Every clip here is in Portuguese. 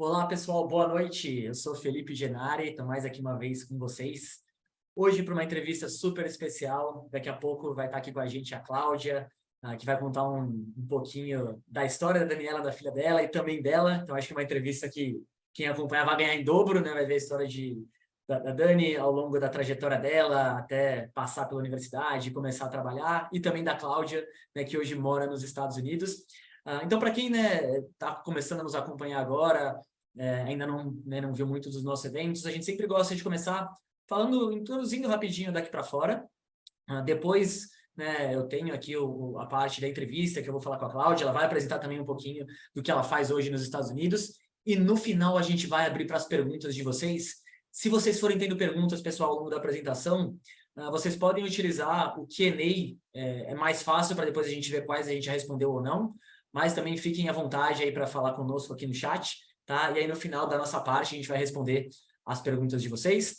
Olá, pessoal, boa noite. Eu sou Felipe Genari, estou mais aqui uma vez com vocês. Hoje para uma entrevista super especial. Daqui a pouco vai estar aqui com a gente a Cláudia, que vai contar um pouquinho da história da Daniela, da filha dela e também dela. Então, acho que é uma entrevista que quem acompanhar vai ganhar em dobro, né? Vai ver a história da Dani ao longo da trajetória dela, até passar pela universidade, começar a trabalhar, e também da Cláudia, né, que hoje mora nos Estados Unidos. Então, para quem está começando a nos acompanhar agora, ainda não viu muito dos nossos eventos, a gente sempre gosta de começar introduzindo rapidinho daqui para fora. Depois, né, eu tenho aqui a parte da entrevista que eu vou falar com a Cláudia, ela vai apresentar também um pouquinho do que ela faz hoje nos Estados Unidos, e no final a gente vai abrir para as perguntas de vocês. Se vocês forem tendo perguntas, pessoal, ao longo da apresentação, vocês podem utilizar o Q&A, é mais fácil para depois a gente ver quais a gente já respondeu ou não, mas também fiquem à vontade aí para falar conosco aqui no chat, tá? E aí no final da nossa parte a gente vai responder as perguntas de vocês.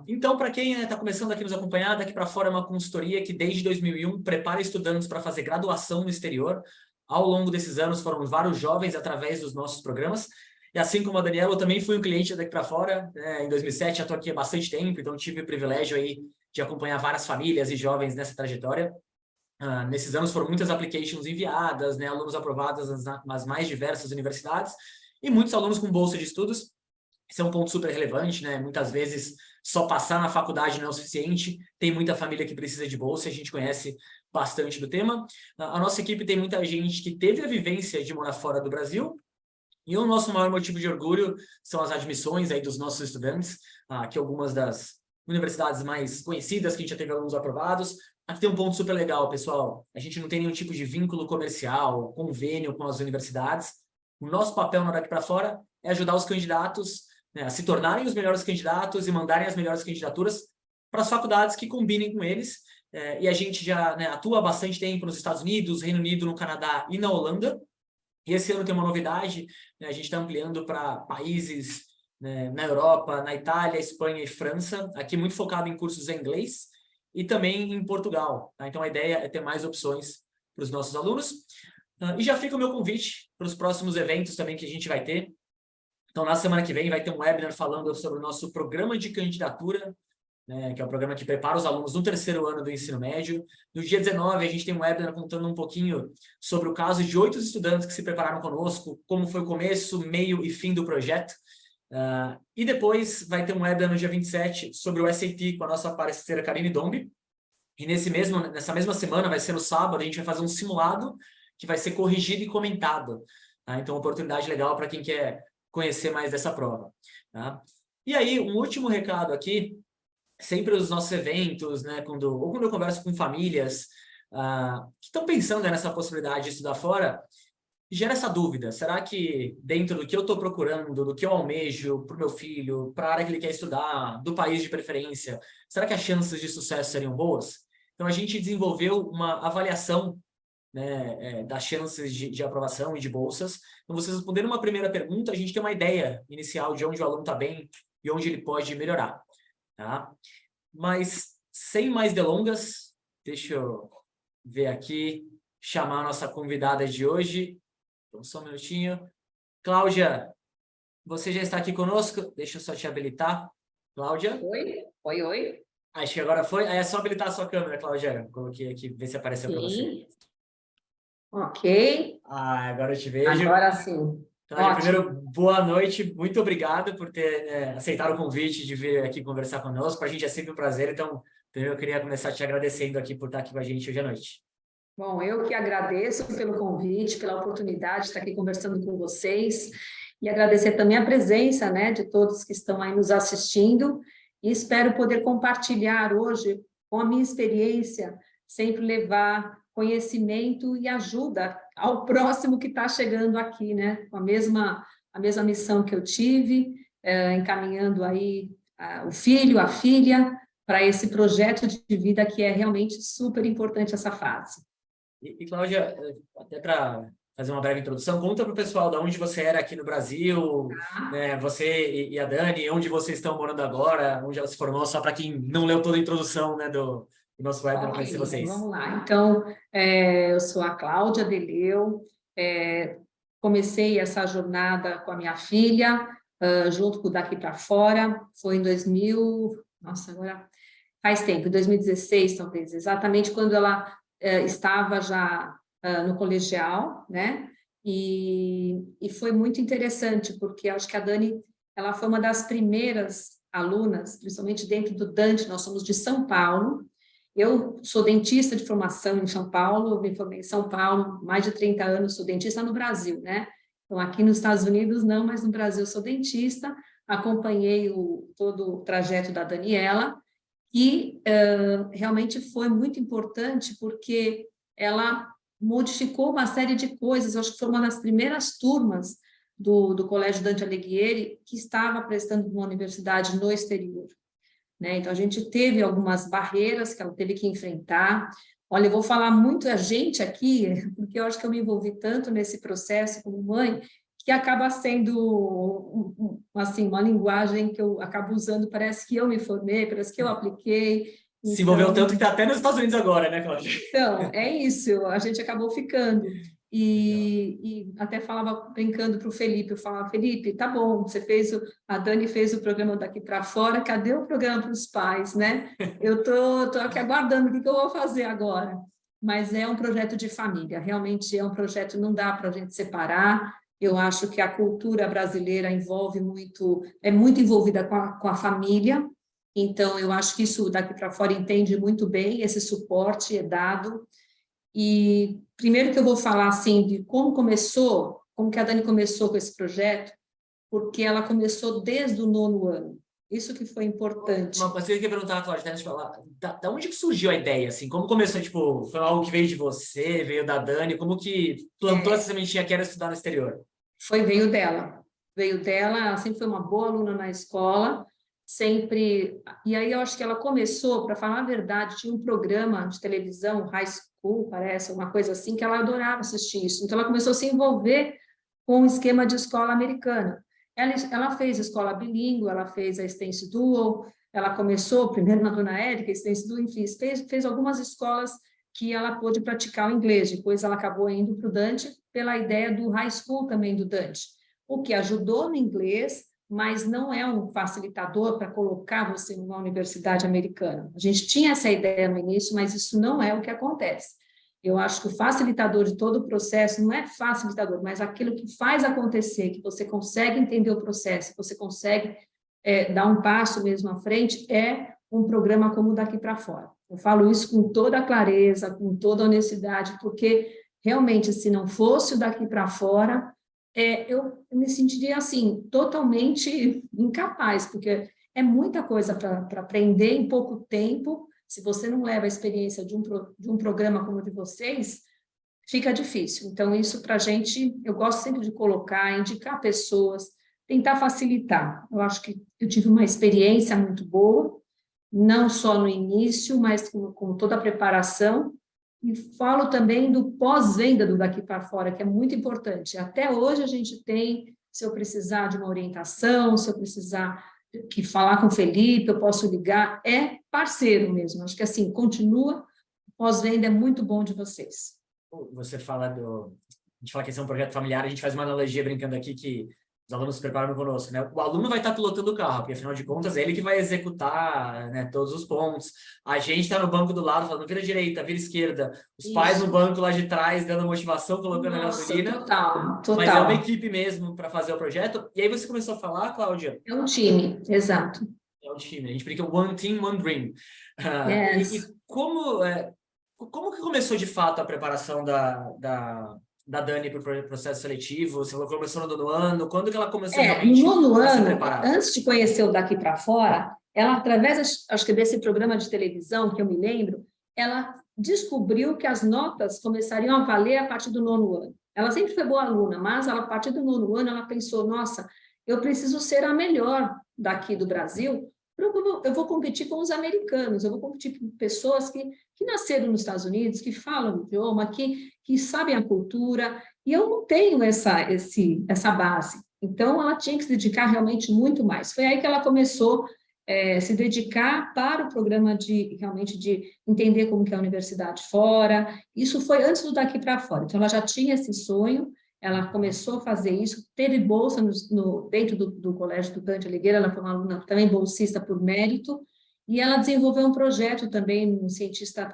Então, para quem está começando aqui nos acompanhar, daqui para fora é uma consultoria que desde 2001 prepara estudantes para fazer graduação no exterior. Ao longo desses anos foram vários jovens através dos nossos programas. E assim como a Daniela, eu também fui um cliente daqui para fora. Em 2007, já estou aqui há bastante tempo, então tive o privilégio aí de acompanhar várias famílias e jovens nessa trajetória. Nesses anos foram muitas applications enviadas, né, alunos aprovados nas mais diversas universidades e muitos alunos com bolsa de estudos. Esse é um ponto super relevante, né? Muitas vezes só passar na faculdade não é o suficiente, tem muita família que precisa de bolsa, a gente conhece bastante do tema. A nossa equipe tem muita gente que teve a vivência de morar fora do Brasil, e o nosso maior motivo de orgulho são as admissões aí dos nossos estudantes, que algumas das universidades mais conhecidas que a gente já teve alunos aprovados. Aqui tem um ponto super legal, pessoal. A gente não tem nenhum tipo de vínculo comercial, convênio com as universidades. O nosso papel na Daqui para Fora é ajudar os candidatos, né, a se tornarem os melhores candidatos e mandarem as melhores candidaturas para as faculdades que combinem com eles. E a gente já, né, atua há bastante tempo nos Estados Unidos, Reino Unido, no Canadá e na Holanda. E esse ano tem uma novidade, né, a gente está ampliando para países, né, na Europa, na Itália, Espanha e França, aqui muito focado em cursos em inglês e também em Portugal. Tá? Então a ideia é ter mais opções para os nossos alunos. E já fica o meu convite para os próximos eventos também que a gente vai ter. Então, na semana que vem vai ter um webinar falando sobre o nosso programa de candidatura, né, que é o programa que prepara os alunos no terceiro ano do ensino médio. No dia 19, a gente tem um webinar contando um pouquinho sobre o caso de 8 estudantes que se prepararam conosco, como foi o começo, meio e fim do projeto. E depois vai ter um webinar no dia 27 sobre o SAT com a nossa parceira Karine Dombi. E nessa mesma semana, vai ser no sábado, a gente vai fazer um simulado que vai ser corrigido e comentado. Tá? Então, uma oportunidade legal para quem quer conhecer mais dessa prova. Tá? E aí, um último recado aqui, sempre os nossos eventos, né, quando eu converso com famílias que estão pensando nessa possibilidade de estudar fora, gera essa dúvida. Será que dentro do que eu estou procurando, do que eu almejo para o meu filho, para a área que ele quer estudar, do país de preferência, será que as chances de sucesso seriam boas? Então, a gente desenvolveu uma avaliação, né, das chances de aprovação e de bolsas. Então, vocês responderam uma primeira pergunta, a gente tem uma ideia inicial de onde o aluno está bem e onde ele pode melhorar. Tá? Mas, sem mais delongas, deixa eu ver aqui, chamar a nossa convidada de hoje. Então, só um minutinho. Cláudia, você já está aqui conosco? Deixa eu só te habilitar. Cláudia? Oi. Acho que agora foi. Aí é só habilitar a sua câmera, Cláudia. Coloquei aqui, ver se apareceu para você. Ok. Agora eu te vejo. Agora sim. Cláudia, Ótimo. primeiro, boa noite. Muito obrigado por ter aceitado o convite de vir aqui conversar conosco. Para a gente é sempre um prazer. Então, primeiro eu queria começar te agradecendo aqui por estar aqui com a gente hoje à noite. Bom, eu que agradeço pelo convite, pela oportunidade de estar aqui conversando com vocês e agradecer também a presença, né, de todos que estão aí nos assistindo e espero poder compartilhar hoje com a minha experiência, sempre levar conhecimento e ajuda ao próximo que está chegando aqui, né, com a mesma missão que eu tive, encaminhando aí o filho, a filha, para esse projeto de vida que é realmente super importante essa fase. E Cláudia, até para fazer uma breve introdução, conta para o pessoal de onde você era aqui no Brasil, né, você e a Dani, onde vocês estão morando agora, onde ela se formou, só para quem não leu toda a introdução, né, do nosso webinar, conhecer Então vocês. vamos lá. Então, eu sou a Cláudia Deleu, comecei essa jornada com a minha filha, junto com o Daqui para Fora, foi em 2000, nossa, agora faz tempo, em 2016 talvez, exatamente quando ela estava já no colegial, né? E foi muito interessante, porque acho que a Dani, ela foi uma das primeiras alunas, principalmente dentro do Dante, nós somos de São Paulo. Eu sou dentista de formação em São Paulo, me formei em São Paulo, mais de 30 anos, sou dentista no Brasil, né? Então, aqui nos Estados Unidos não, mas no Brasil sou dentista, acompanhei todo o trajeto da Daniela, e realmente foi muito importante, porque ela modificou uma série de coisas, acho que foi uma das primeiras turmas do Colégio Dante Alighieri que estava prestando uma universidade no exterior, né? Então, a gente teve algumas barreiras que ela teve que enfrentar. Olha, eu vou falar muito a gente aqui, porque eu acho que eu me envolvi tanto nesse processo como mãe, que acaba sendo assim, uma linguagem que eu acabo usando, parece que eu me formei, parece que eu apliquei. Se envolveu tanto que está até nos Estados Unidos agora, né, Cláudia? Então, é isso, a gente acabou ficando. E até falava, brincando para o Felipe, eu falava, Felipe, tá bom, a Dani fez o programa Daqui para Fora, cadê o programa para os pais, né? Eu tô aqui aguardando o que eu vou fazer agora. Mas é um projeto de família, realmente é um projeto, não dá para a gente separar. Eu acho que a cultura brasileira envolve muito, é muito envolvida com a família, então eu acho que isso Daqui para Fora entende muito bem, esse suporte é dado. E primeiro que eu vou falar assim de como começou, como que a Dani começou com esse projeto, porque ela começou desde o 9º ano. Isso que foi importante. Uma coisa que eu queria perguntar, Cláudia, antes de falar, da onde que surgiu a ideia, assim? Como começou, tipo, foi algo que veio de você, veio da Dani, como que plantou essa sementinha que era estudar no exterior? Veio dela. Veio dela, ela sempre foi uma boa aluna na escola, sempre... E aí eu acho que ela começou, para falar a verdade, tinha um programa de televisão, High School, parece, uma coisa assim, que ela adorava assistir isso. Então, ela começou a se envolver com o esquema de escola americana. Ela fez escola bilíngue, ela fez a Stance Dual, ela começou primeiro na Dona Érica, Stance Dual, enfim, fez algumas escolas que ela pôde praticar o inglês. Depois ela acabou indo para o Dante pela ideia do High School também do Dante, o que ajudou no inglês, mas não é um facilitador para colocar você numa universidade americana. A gente tinha essa ideia no início, mas isso não é o que acontece. Eu acho que o facilitador de todo o processo não é facilitador, mas aquilo que faz acontecer, que você consegue entender o processo, que você consegue dar um passo mesmo à frente, é um programa como o Daqui para Fora. Eu falo isso com toda a clareza, com toda a honestidade, porque realmente, se não fosse o Daqui para Fora, eu me sentiria assim, totalmente incapaz, porque é muita coisa para aprender em pouco tempo. Se você não leva a experiência de um programa como o de vocês, fica difícil. Então, isso para a gente, eu gosto sempre de colocar, indicar pessoas, tentar facilitar. Eu acho que eu tive uma experiência muito boa, não só no início, mas com toda a preparação. E falo também do pós-venda do Daqui para Fora, que é muito importante. Até hoje a gente tem, se eu precisar de uma orientação, se eu precisar falar com o Felipe, eu posso ligar, é parceiro mesmo. Acho que assim, continua, pós-venda é muito bom de vocês. Você fala a gente fala que esse é um projeto familiar, a gente faz uma analogia brincando aqui que os alunos se preparam conosco, né? O aluno vai estar pilotando o carro, porque afinal de contas é ele que vai executar, né, todos os pontos. A gente está no banco do lado falando vira direita, vira esquerda. Os pais no banco lá de trás dando motivação, colocando a gasolina. Total. Mas é uma equipe mesmo para fazer o projeto. E aí você começou a falar, Cláudia? É um time, exato. É um time. A gente brinca One Team, One Dream. Yes. E como que começou de fato a preparação da Dani para o processo seletivo? Você começou no 9º ano? Quando que ela começou realmente no 9º a se ano, preparar? antes de conhecer o Daqui para Fora, ela, através, acho que desse programa de televisão, que eu me lembro, ela descobriu que as notas começariam a valer a partir do 9º ano. Ela sempre foi boa aluna, mas a partir do 9º ano ela pensou, nossa, eu preciso ser a melhor daqui do Brasil, eu vou competir com os americanos, eu vou competir com pessoas que nasceram nos Estados Unidos, que falam o idioma, que sabem a cultura, e eu não tenho essa base. Então, ela tinha que se dedicar realmente muito mais. Foi aí que ela começou a se dedicar para o programa realmente de entender como que é a universidade fora. Isso foi antes do Daqui para Fora. Então, ela já tinha esse sonho, ela começou a fazer isso, teve bolsa dentro do Colégio do Dante Alighieri, ela foi uma aluna também bolsista por mérito, e ela desenvolveu um projeto também, um cientista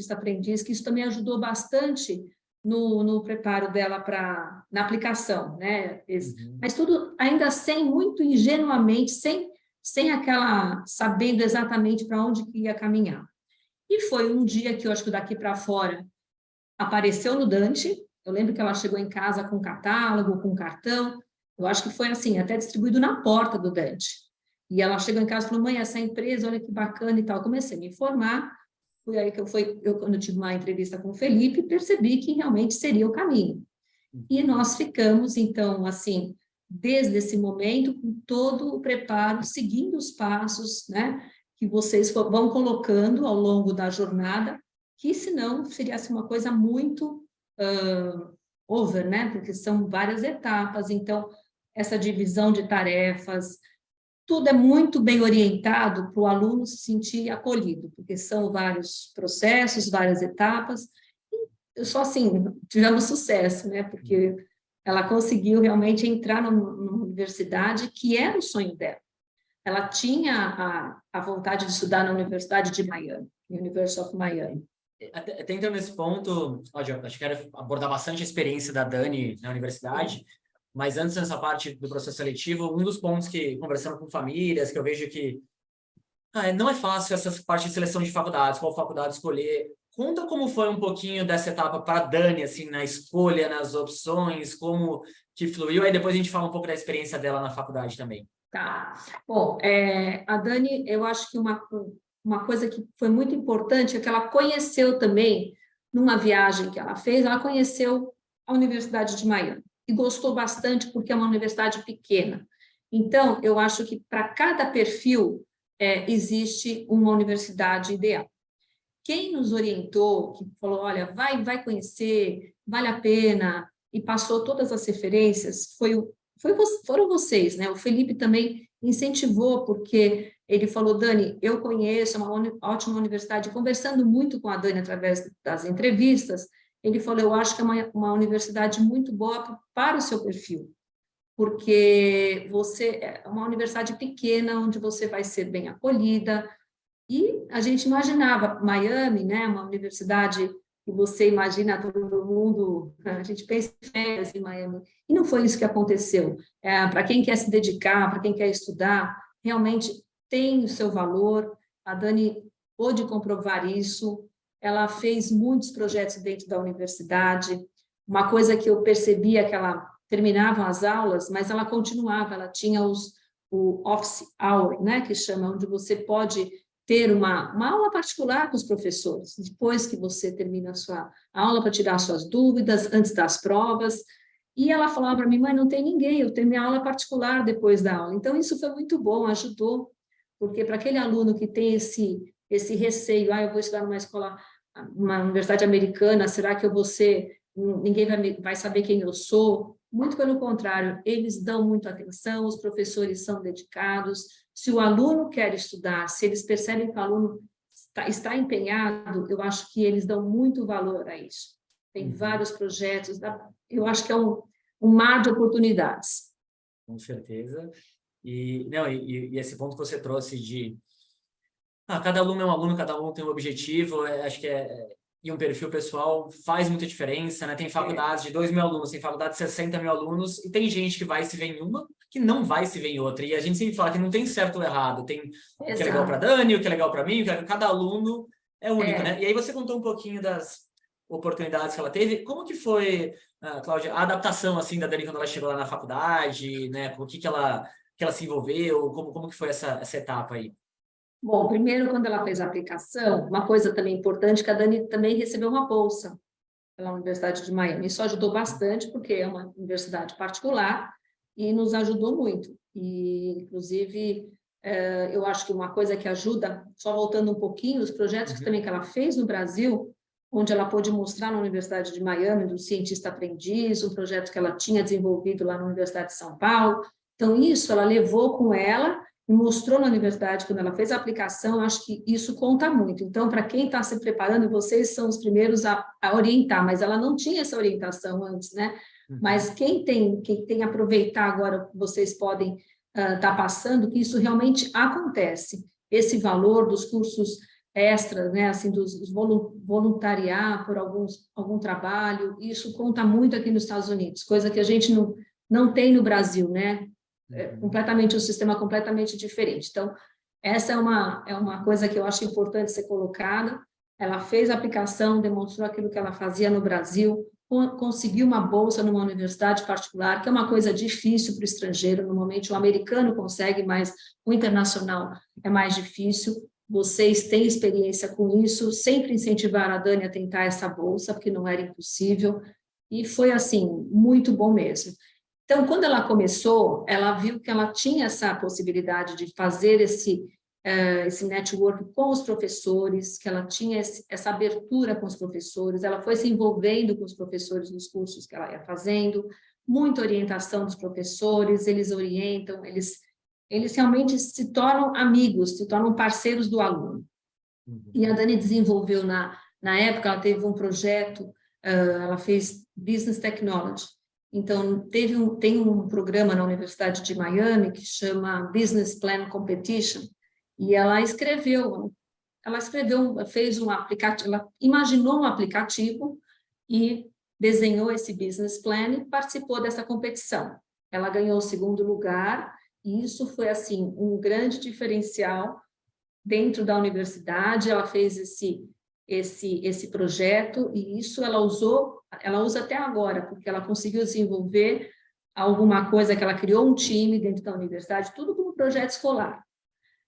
aprendiz, que isso também ajudou bastante no preparo dela na aplicação, né? Mas tudo ainda muito ingenuamente, sem aquela, sabendo exatamente para onde que ia caminhar. E foi um dia que eu acho que daqui para fora apareceu no Dante. Eu lembro que ela chegou em casa com catálogo, com cartão. Eu acho que foi assim, até distribuído na porta do Dante. E ela chegou em casa e falou: mãe, essa empresa, olha que bacana e tal. Eu comecei a me informar. Foi aí que quando eu tive uma entrevista com o Felipe, percebi que realmente seria o caminho. E nós ficamos, então, assim, desde esse momento, com todo o preparo, seguindo os passos, né, que vocês vão colocando ao longo da jornada, que senão seria assim, uma coisa muito over, né, porque são várias etapas, então, essa divisão de tarefas, tudo é muito bem orientado para o aluno se sentir acolhido, porque são vários processos, várias etapas. Só assim, tivemos sucesso, né? Porque ela conseguiu realmente entrar numa universidade que era o sonho dela. Ela tinha a vontade de estudar na Universidade de Miami, University of Miami. Até entrando nesse ponto, Cláudia, acho que quero abordar bastante a experiência da Dani na universidade, mas antes dessa parte do processo seletivo, um dos pontos que, conversando com famílias, que eu vejo que não é fácil essa parte de seleção de faculdades, qual faculdade escolher. Conta como foi um pouquinho dessa etapa para a Dani, assim, na escolha, nas opções, como que fluiu, aí depois a gente fala um pouco da experiência dela na faculdade também. Tá. Bom, a Dani, eu acho que uma coisa que foi muito importante é que ela conheceu também, numa viagem que ela fez, ela conheceu a Universidade de Miami e gostou bastante porque é uma universidade pequena. Então, eu acho que para cada perfil existe uma universidade ideal. Quem nos orientou, que falou, olha, vai conhecer, vale a pena, e passou todas as referências, foram vocês, né? O Felipe também incentivou, porque ele falou: Dani, eu conheço, é uma ótima universidade. Conversando muito com a Dani através das entrevistas, ele falou: eu acho que é uma universidade muito boa para o seu perfil, porque você é uma universidade pequena, onde você vai ser bem acolhida. E a gente imaginava Miami, né? Uma universidade que você imagina todo mundo, a gente pensa em férias em Miami, e não foi isso que aconteceu. Para quem quer se dedicar, para quem quer estudar, realmente tem o seu valor. A Dani pôde comprovar isso, ela fez muitos projetos dentro da universidade. Uma coisa que eu percebia que ela terminava as aulas, mas ela continuava, ela tinha o office hour, né, que chama, onde você pode ter uma aula particular com os professores, depois que você termina a sua aula, para tirar suas dúvidas, antes das provas. E ela falava para mim: mãe, não tem ninguém, eu tenho minha aula particular depois da aula. Então, isso foi muito bom, ajudou, porque para aquele aluno que tem esse receio, eu vou estudar numa escola, uma universidade americana, será que eu vou ser, ninguém vai saber quem eu sou? Muito pelo contrário, eles dão muita atenção, os professores são dedicados. Se o aluno quer estudar, se eles percebem que o aluno está empenhado, eu acho que eles dão muito valor a isso. Tem vários projetos, eu acho que é um mar de oportunidades. Com certeza. E esse ponto que você trouxe de cada aluno é um aluno, cada aluno tem um objetivo, acho que e um perfil pessoal faz muita diferença, né? Tem faculdades de 2.000 alunos, tem faculdade de 60.000 alunos, e tem gente que vai se ver em uma, que não vai se ver em outra. E a gente sempre fala que não tem certo ou errado, tem o que é legal para Dani, o que é legal para mim, cada aluno é único, né? E aí você contou um pouquinho das oportunidades que ela teve. Como que foi, Cláudia, a adaptação assim da Dani quando ela chegou lá na faculdade, né? Com o que ela se envolveu, como que foi essa etapa aí? Bom, primeiro, quando ela fez a aplicação, uma coisa também importante, que a Dani também recebeu uma bolsa pela Universidade de Miami. Isso ajudou bastante, porque é uma universidade particular e nos ajudou muito. E, inclusive, eu acho que uma coisa que ajuda, só voltando um pouquinho, os projetos que ela fez no Brasil, onde ela pôde mostrar na Universidade de Miami, do cientista aprendiz, um projeto que ela tinha desenvolvido lá na Universidade de São Paulo. Então, isso ela levou com ela e mostrou na universidade, quando ela fez a aplicação. Acho que isso conta muito. Então, para quem está se preparando, vocês são os primeiros a orientar, mas ela não tinha essa orientação antes, né? Mas quem tem aproveitar agora, vocês podem estar passando, que isso realmente acontece. Esse valor dos cursos extras, né, assim, dos voluntariar por algum trabalho, isso conta muito aqui nos Estados Unidos, coisa que a gente não tem no Brasil, né? Um sistema completamente diferente. Então, essa é uma coisa que eu acho importante ser colocada. Ela fez a aplicação, demonstrou aquilo que ela fazia no Brasil, conseguiu uma bolsa numa universidade particular, que é uma coisa difícil para o estrangeiro. Normalmente o americano consegue, mas o internacional é mais difícil. Vocês têm experiência com isso, sempre incentivaram a Dani a tentar essa bolsa, porque não era impossível, e foi, assim, muito bom mesmo. Então, quando ela começou, ela viu que ela tinha essa possibilidade de fazer esse network com os professores, que ela tinha essa abertura com os professores, ela foi se envolvendo com os professores nos cursos que ela ia fazendo, muita orientação dos professores, eles orientam, eles realmente se tornam amigos, se tornam parceiros do aluno. E a Dani desenvolveu, na época, ela teve um projeto, ela fez Business Technology. Então, tem um programa na Universidade de Miami que chama Business Plan Competition, e ela fez um aplicativo, ela imaginou um aplicativo e desenhou esse business plan e participou dessa competição. Ela ganhou o segundo lugar, e isso foi, assim, um grande diferencial dentro da universidade. Ela fez esse projeto, e isso ela usa até agora, porque ela conseguiu desenvolver alguma coisa, que ela criou um time dentro da universidade, tudo como projeto escolar.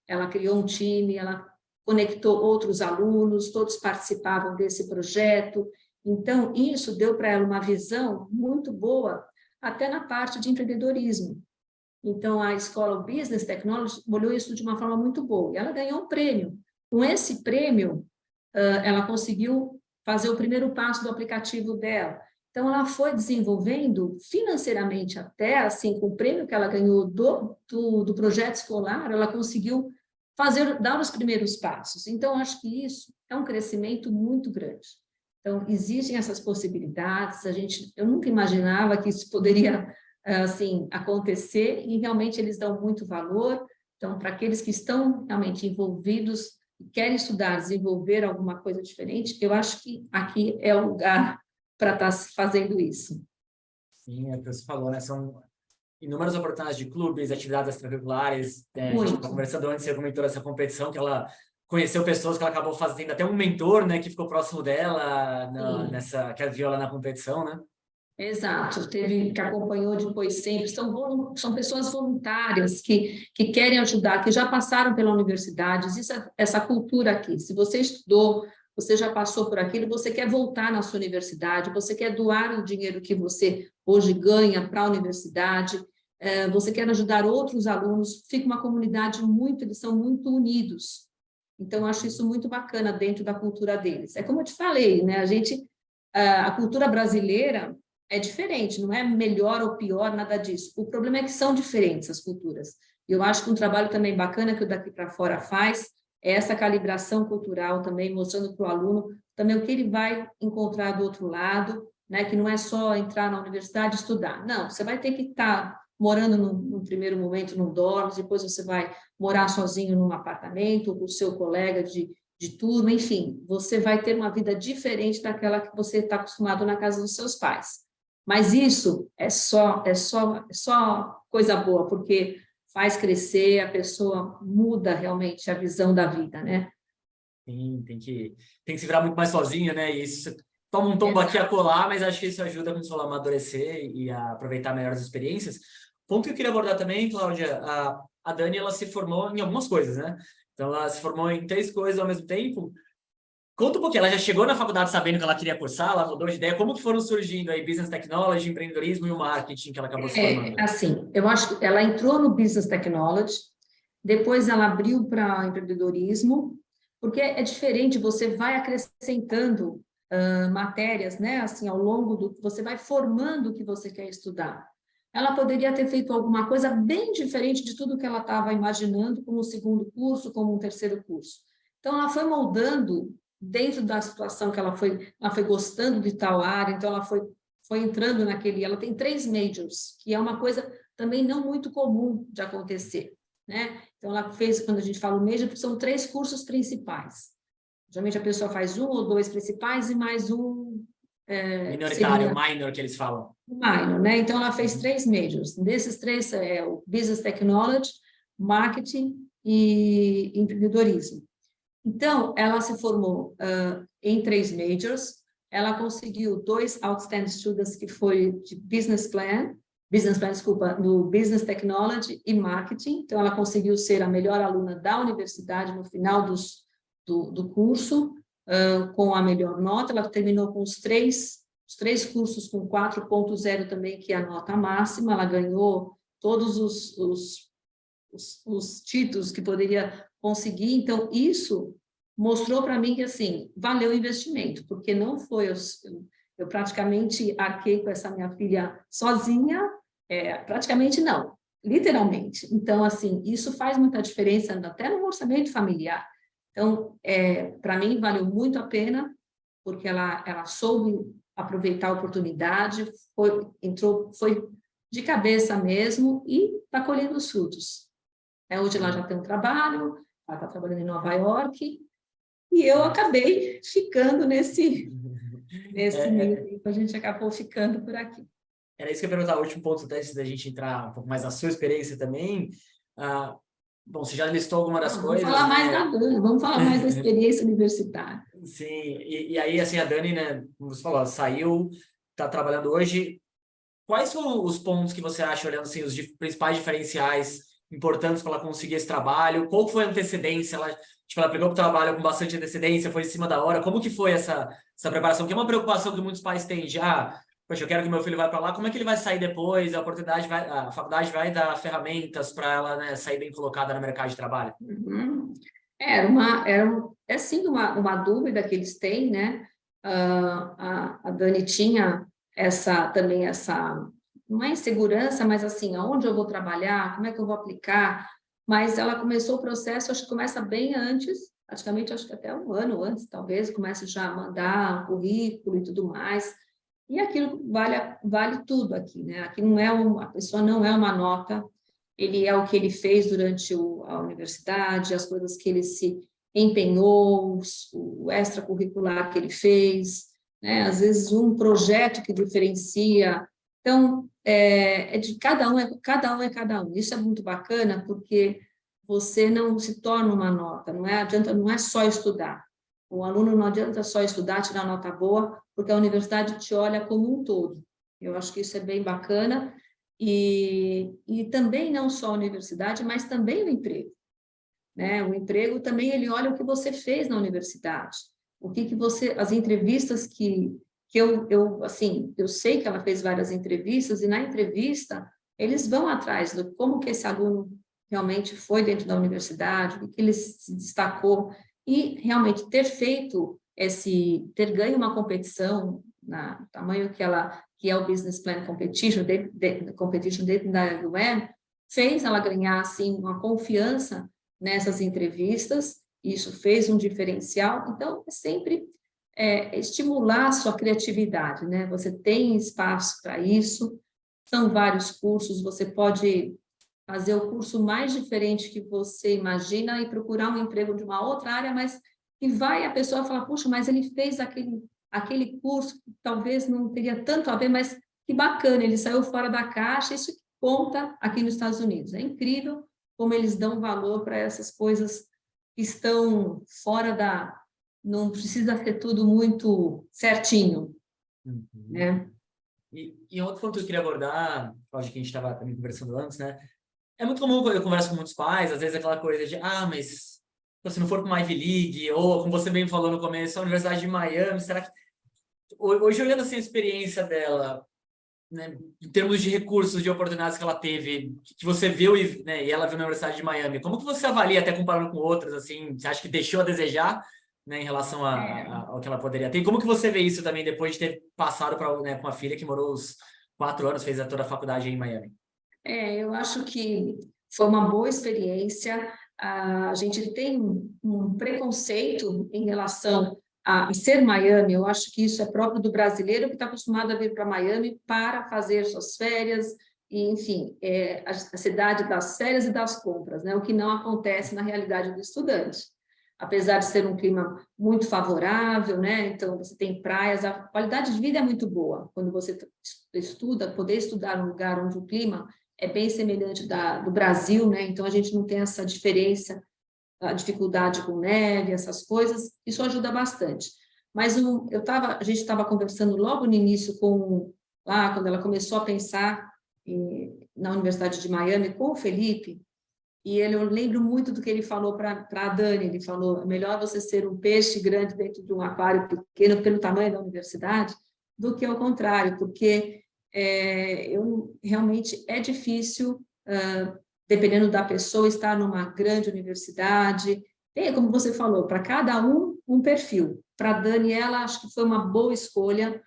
Ela criou um time, ela conectou outros alunos, todos participavam desse projeto. Então, isso deu para ela uma visão muito boa, até na parte de empreendedorismo. Então, a escola Business Technology olhou isso de uma forma muito boa, e ela ganhou um prêmio. Com esse prêmio, ela conseguiu fazer o primeiro passo do aplicativo dela. Então, ela foi desenvolvendo financeiramente até, assim, com o prêmio que ela ganhou do projeto escolar, ela conseguiu dar os primeiros passos. Então, acho que isso é um crescimento muito grande. Então, existem essas possibilidades, eu nunca imaginava que isso poderia, assim, acontecer, e realmente eles dão muito valor. Então, para aqueles que estão realmente envolvidos, querem estudar, desenvolver alguma coisa diferente, eu acho que aqui é o lugar para estar fazendo isso. Sim, é o que você falou, né? São inúmeras oportunidades de clubes, atividades extracurriculares. A gente estava conversando antes, você comentou dessa competição, que ela conheceu pessoas que ela acabou fazendo, até um mentor, né, que ficou próximo dela, que a viu ela na competição, né? Exato, que acompanhou depois sempre, são pessoas voluntárias que querem ajudar, que já passaram pela universidade, existe essa cultura aqui. Se você estudou, você já passou por aquilo, você quer voltar na sua universidade, você quer doar o dinheiro que você hoje ganha para a universidade, você quer ajudar outros alunos, fica uma comunidade eles são muito unidos. Então, eu acho isso muito bacana dentro da cultura deles. É como eu te falei, né? A cultura brasileira é diferente, não é melhor ou pior, nada disso. O problema é que são diferentes as culturas. E eu acho que um trabalho também bacana que o Daqui para Fora faz é essa calibração cultural também, mostrando para o aluno também o que ele vai encontrar do outro lado, né? Que não é só entrar na universidade e estudar. Não, você vai ter que estar morando no primeiro momento num dorme, depois você vai morar sozinho num apartamento, ou com o seu colega de turma, enfim, você vai ter uma vida diferente daquela que você está acostumado na casa dos seus pais. Mas isso é só coisa boa, porque faz crescer, a pessoa muda realmente a visão da vida, né? Sim, tem que se virar muito mais sozinha, né? E isso toma um tombo aqui a colar, mas acho que isso ajuda a pessoa a amadurecer e a aproveitar melhor as experiências. Ponto que eu queria abordar também, Cláudia, a Dani, ela se formou em algumas coisas, né? Então, ela se formou em 3 coisas ao mesmo tempo. Conta um pouquinho, ela já chegou na faculdade sabendo que ela queria cursar, ela mudou de ideia, como que foram surgindo aí Business Technology, empreendedorismo e o marketing que ela acabou se formando? Assim, eu acho que ela entrou no Business Technology, depois ela abriu para empreendedorismo, porque é diferente, você vai acrescentando matérias, né, assim, ao longo você vai formando o que você quer estudar. Ela poderia ter feito alguma coisa bem diferente de tudo que ela estava imaginando, como um segundo curso, como um terceiro curso. Então, ela foi moldando dentro da situação que ela foi gostando de tal área, então ela foi foi entrando ela tem 3 majors, que é uma coisa também não muito comum de acontecer, né? Então, ela fez, quando a gente fala o major, são 3 cursos principais. Geralmente a pessoa faz 1 ou 2 principais e mais um que Minoritário, seria minor, que eles falam. o minor, né? Então, ela fez Uhum. 3 majors. Desses 3 é o Business Technology, Marketing e Empreendedorismo. Então, ela se formou em 3 majors, ela conseguiu 2 Outstanding Students, que foi de Business Plan, desculpa, no Business Technology e Marketing, então ela conseguiu ser a melhor aluna da universidade no final do curso, com a melhor nota, ela terminou com os três cursos com 4.0 também, que é a nota máxima, ela ganhou todos os títulos que poderia conseguir, então isso mostrou para mim que, assim, valeu o investimento, porque não foi, eu praticamente arquei com essa minha filha sozinha, praticamente não, literalmente. Então, assim, isso faz muita diferença até no orçamento familiar. Então, para mim, valeu muito a pena, porque ela soube aproveitar a oportunidade, foi de cabeça mesmo e está colhendo os frutos. Hoje ela já tem um trabalho, ela está trabalhando em Nova York, e eu acabei ficando nesse meio É, tempo, a gente acabou ficando por aqui. era isso que eu ia perguntar, o último ponto, antes da gente entrar um pouco mais na sua experiência também. Ah, bom, você já listou algumas das Vamos coisas, falar mais da né? Dani, vamos falar mais da experiência universitária. Sim, e aí, assim, a Dani, né, como você falou, saiu, está trabalhando hoje. Quais são os pontos que você acha, olhando assim, os principais diferenciais importantes para ela conseguir esse trabalho? Qual foi a antecedência? Ela pegou o trabalho com bastante antecedência, foi em cima da hora. Como que foi essa preparação? Que é uma preocupação que muitos pais têm de, poxa, eu quero que meu filho vá para lá, como é que ele vai sair depois? A faculdade vai dar ferramentas para ela, né, sair bem colocada no mercado de trabalho? Uhum. É sim uma dúvida que eles têm, né? A Dani tinha também essa, não é insegurança, mas assim, aonde eu vou trabalhar, como é que eu vou aplicar? Mas ela começou o processo, acho que começa bem antes, praticamente acho que até um ano antes, talvez, começa já a mandar um currículo e tudo mais. E aquilo vale tudo aqui, né? Aqui não é a pessoa não é uma nota, ele é o que ele fez durante a universidade, as coisas que ele se empenhou, o extracurricular que ele fez, né? Às vezes um projeto que diferencia. Então, de cada um, cada um é cada um. Isso é muito bacana, porque você não se torna uma nota, não é só estudar. O aluno não adianta só estudar, tirar nota boa, porque a universidade te olha como um todo. Eu acho que isso é bem bacana, e também não só a universidade, mas também o emprego, né? O emprego também ele olha o que você fez na universidade, o que você, as entrevistas que eu sei que ela fez várias entrevistas e na entrevista eles vão atrás do como que esse aluno realmente foi dentro da universidade, o que ele se destacou e realmente ter ganho uma competição na tamanho que é o Business Plan Competition dentro da UEM, fez ela ganhar assim uma confiança nessas entrevistas, isso fez um diferencial, então é sempre estimular a sua criatividade, né? Você tem espaço para isso, são vários cursos, você pode fazer o curso mais diferente que você imagina e procurar um emprego de uma outra área, mas que vai a pessoa falar, puxa, mas ele fez aquele curso que talvez não teria tanto a ver, mas que bacana, ele saiu fora da caixa, isso conta aqui nos Estados Unidos. É incrível como eles dão valor para essas coisas que estão fora da... Não precisa ser tudo muito certinho, Uhum. né? E outro ponto que eu queria abordar, acho que a gente estava também conversando antes, né? É muito comum, eu converso com muitos pais, às vezes aquela coisa de, mas se não for para uma Ivy League, ou como você bem falou no começo, a Universidade de Miami, será que... Hoje, olhando assim a experiência dela, né, em termos de recursos, de oportunidades que ela teve, que você viu né, e ela viu na Universidade de Miami, como que você avalia, até comparando com outras, assim, você acha que deixou a desejar, né, em relação ao que ela poderia ter? E como que você vê isso também depois de ter passado né, com uma filha que morou os 4 anos, fez toda a faculdade aí em Miami? Eu acho que foi uma boa experiência. A gente tem um preconceito em relação a ser Miami, eu acho que isso é próprio do brasileiro que está acostumado a vir para Miami para fazer suas férias, e, enfim, a cidade das férias e das compras, né? O que não acontece na realidade do estudante. Apesar de ser um clima muito favorável, né? Então, você tem praias, a qualidade de vida é muito boa. Quando você estuda, poder estudar num lugar onde o clima é bem semelhante do Brasil, né? Então, a gente não tem essa diferença, a dificuldade com neve, essas coisas, isso ajuda bastante. Mas a gente estava conversando logo no início lá, quando ela começou a pensar na Universidade de Miami com o Felipe, e eu lembro muito do que ele falou para a Dani, ele falou, é melhor você ser um peixe grande dentro de um aquário pequeno pelo tamanho da universidade, do que ao contrário, porque realmente é difícil, dependendo da pessoa, estar numa grande universidade. Como você falou, para cada um perfil. Para a Daniela, acho que foi uma boa escolha,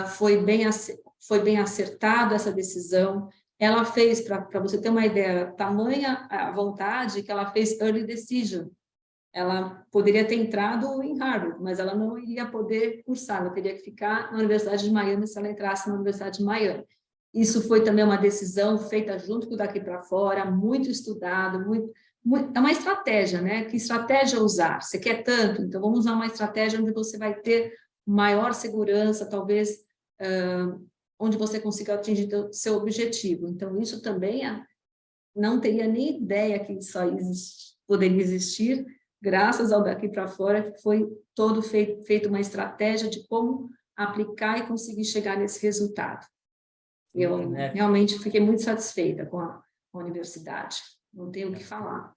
foi bem acertada essa decisão. Ela fez, para você ter uma ideia, tamanha a vontade que ela fez early decision. Ela poderia ter entrado em Harvard, mas ela não iria poder cursar, ela teria que ficar na Universidade de Miami se ela entrasse na Universidade de Miami. Isso foi também uma decisão feita junto com o Daqui para Fora, muito estudado, é uma estratégia, né? Que estratégia usar? Você quer tanto? Então, vamos usar uma estratégia onde você vai ter maior segurança, talvez, onde você consiga atingir seu objetivo. Então, isso também não teria nem ideia que isso poderia existir, graças ao Daqui para Fora, que foi todo feito uma estratégia de como aplicar e conseguir chegar nesse resultado. Eu realmente fiquei muito satisfeita com a universidade, não tenho o que falar.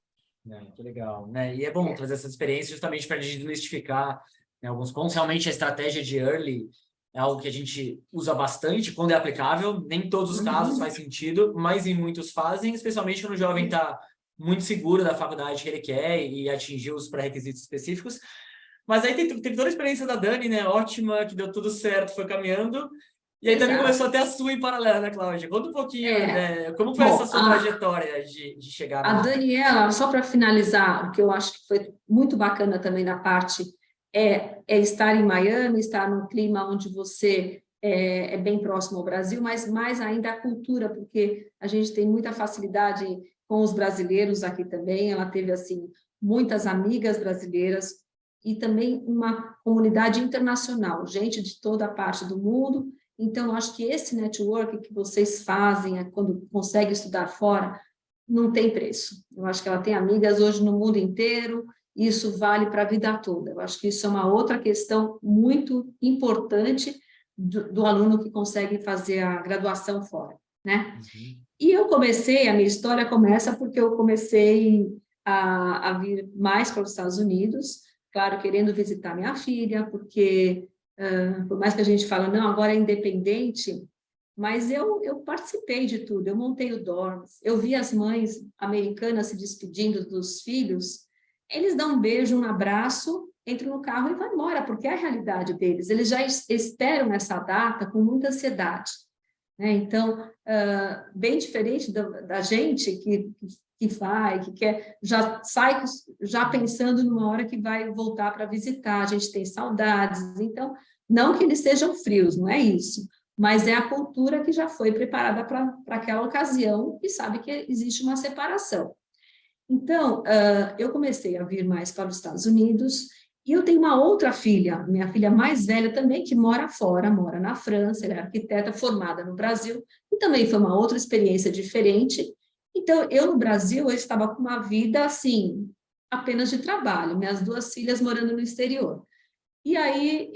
Que legal, né? E é bom trazer essa experiência justamente para desmistificar, né, alguns pontos. Realmente a estratégia de early é algo que a gente usa bastante quando é aplicável. Nem em todos os casos faz sentido, mas em muitos fazem, especialmente quando o jovem está muito seguro da faculdade que ele quer e atingir os pré-requisitos específicos. Mas aí teve toda a experiência da Dani, né? Ótima, que deu tudo certo, foi caminhando. E aí também começou até a sua em paralelo, né, Cláudia? Conta um pouquinho, né? Como foi essa sua trajetória de chegar a Daniela, só para finalizar, o que eu acho que foi muito bacana também na parte é estar em Miami, estar num clima onde você é bem próximo ao Brasil, mas mais ainda a cultura, porque a gente tem muita facilidade com os brasileiros aqui também. Ela teve, assim, muitas amigas brasileiras e também uma comunidade internacional, gente de toda a parte do mundo. Então, acho que esse network que vocês fazem quando conseguem estudar fora não tem preço. Eu acho que ela tem amigas hoje no mundo inteiro, e isso vale para a vida toda. Eu acho que isso é uma outra questão muito importante do aluno que consegue fazer a graduação fora, né? E a minha história começa porque eu comecei a vir mais para os Estados Unidos, claro, querendo visitar minha filha, porque por mais que a gente fale, não, agora é independente, mas eu participei de tudo, eu montei o dorms, eu vi as mães americanas se despedindo dos filhos, eles dão um beijo, um abraço, entram no carro e vão embora, porque é a realidade deles, eles já esperam essa data com muita ansiedade, né? Então, bem diferente da gente que vai, que quer, já sai já pensando numa hora que vai voltar para visitar, a gente tem saudades, então, não que eles sejam frios, não é isso, mas é a cultura que já foi preparada para aquela ocasião e sabe que existe uma separação. Então, eu comecei a vir mais para os Estados Unidos e eu tenho uma outra filha, minha filha mais velha também, que mora fora, mora na França, ela é arquiteta formada no Brasil, e também foi uma outra experiência diferente. Então, eu no Brasil, eu estava com uma vida, assim, apenas de trabalho, minhas duas filhas morando no exterior. E aí,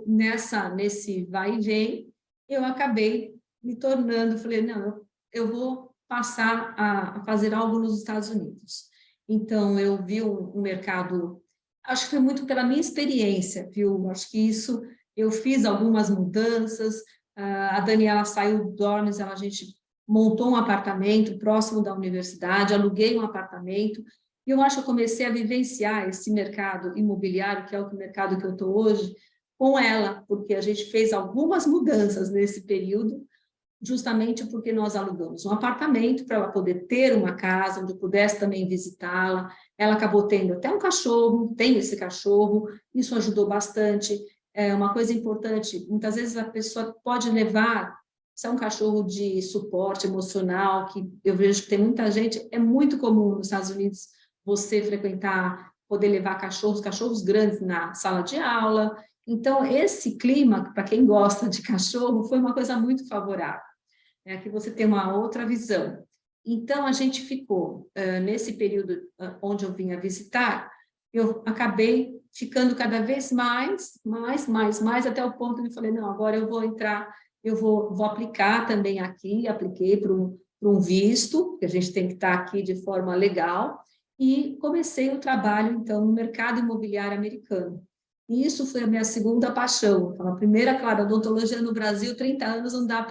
nesse vai e vem, eu acabei me tornando, falei, não, eu vou passar a fazer algo nos Estados Unidos. Então, eu vi um mercado, acho que foi muito pela minha experiência, viu? Acho que isso, eu fiz algumas mudanças, a Daniela saiu do dorms, a gente montou um apartamento próximo da universidade, aluguei um apartamento, e eu acho que eu comecei a vivenciar esse mercado imobiliário, que é o mercado que eu estou hoje, com ela, porque a gente fez algumas mudanças nesse período, justamente porque nós alugamos um apartamento para ela poder ter uma casa onde eu pudesse também visitá-la. Ela acabou tendo até um cachorro, tem esse cachorro, isso ajudou bastante. É uma coisa importante, muitas vezes a pessoa pode levar, se é um cachorro de suporte emocional, que eu vejo que tem muita gente, é muito comum nos Estados Unidos você frequentar, poder levar cachorros grandes na sala de aula. Então, esse clima, para quem gosta de cachorro, foi uma coisa muito favorável. Aqui você tem uma outra visão. Então, a gente ficou, nesse período onde eu vinha visitar, eu acabei ficando cada vez mais, até o ponto de eu falei, não, agora eu vou entrar, eu vou aplicar também aqui, apliquei para um visto, que a gente tem que estar aqui de forma legal, e comecei o trabalho, então, no mercado imobiliário americano. E isso foi a minha segunda paixão. Então, a primeira, claro, odontologia no Brasil, 30 anos, não dá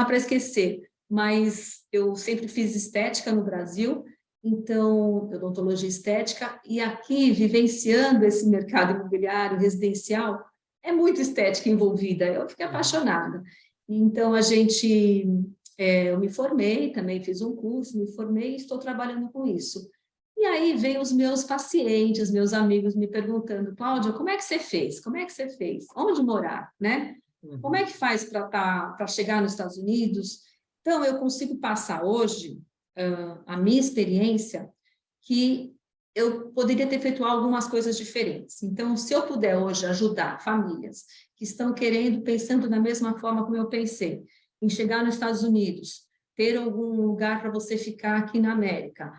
para esquecer, mas eu sempre fiz estética no Brasil, então, odontologia estética, e aqui, vivenciando esse mercado imobiliário residencial, é muito estética envolvida, eu fiquei apaixonada. Então, eu me formei, também fiz um curso, me formei e estou trabalhando com isso. E aí vem os meus pacientes, meus amigos me perguntando, Cláudia, como é que você fez? Como é que você fez? Onde morar, né? Como é que faz para chegar nos Estados Unidos? Então, eu consigo passar hoje a minha experiência que eu poderia ter feito algumas coisas diferentes. Então, se eu puder hoje ajudar famílias que estão querendo, pensando da mesma forma como eu pensei, em chegar nos Estados Unidos, ter algum lugar para você ficar aqui na América,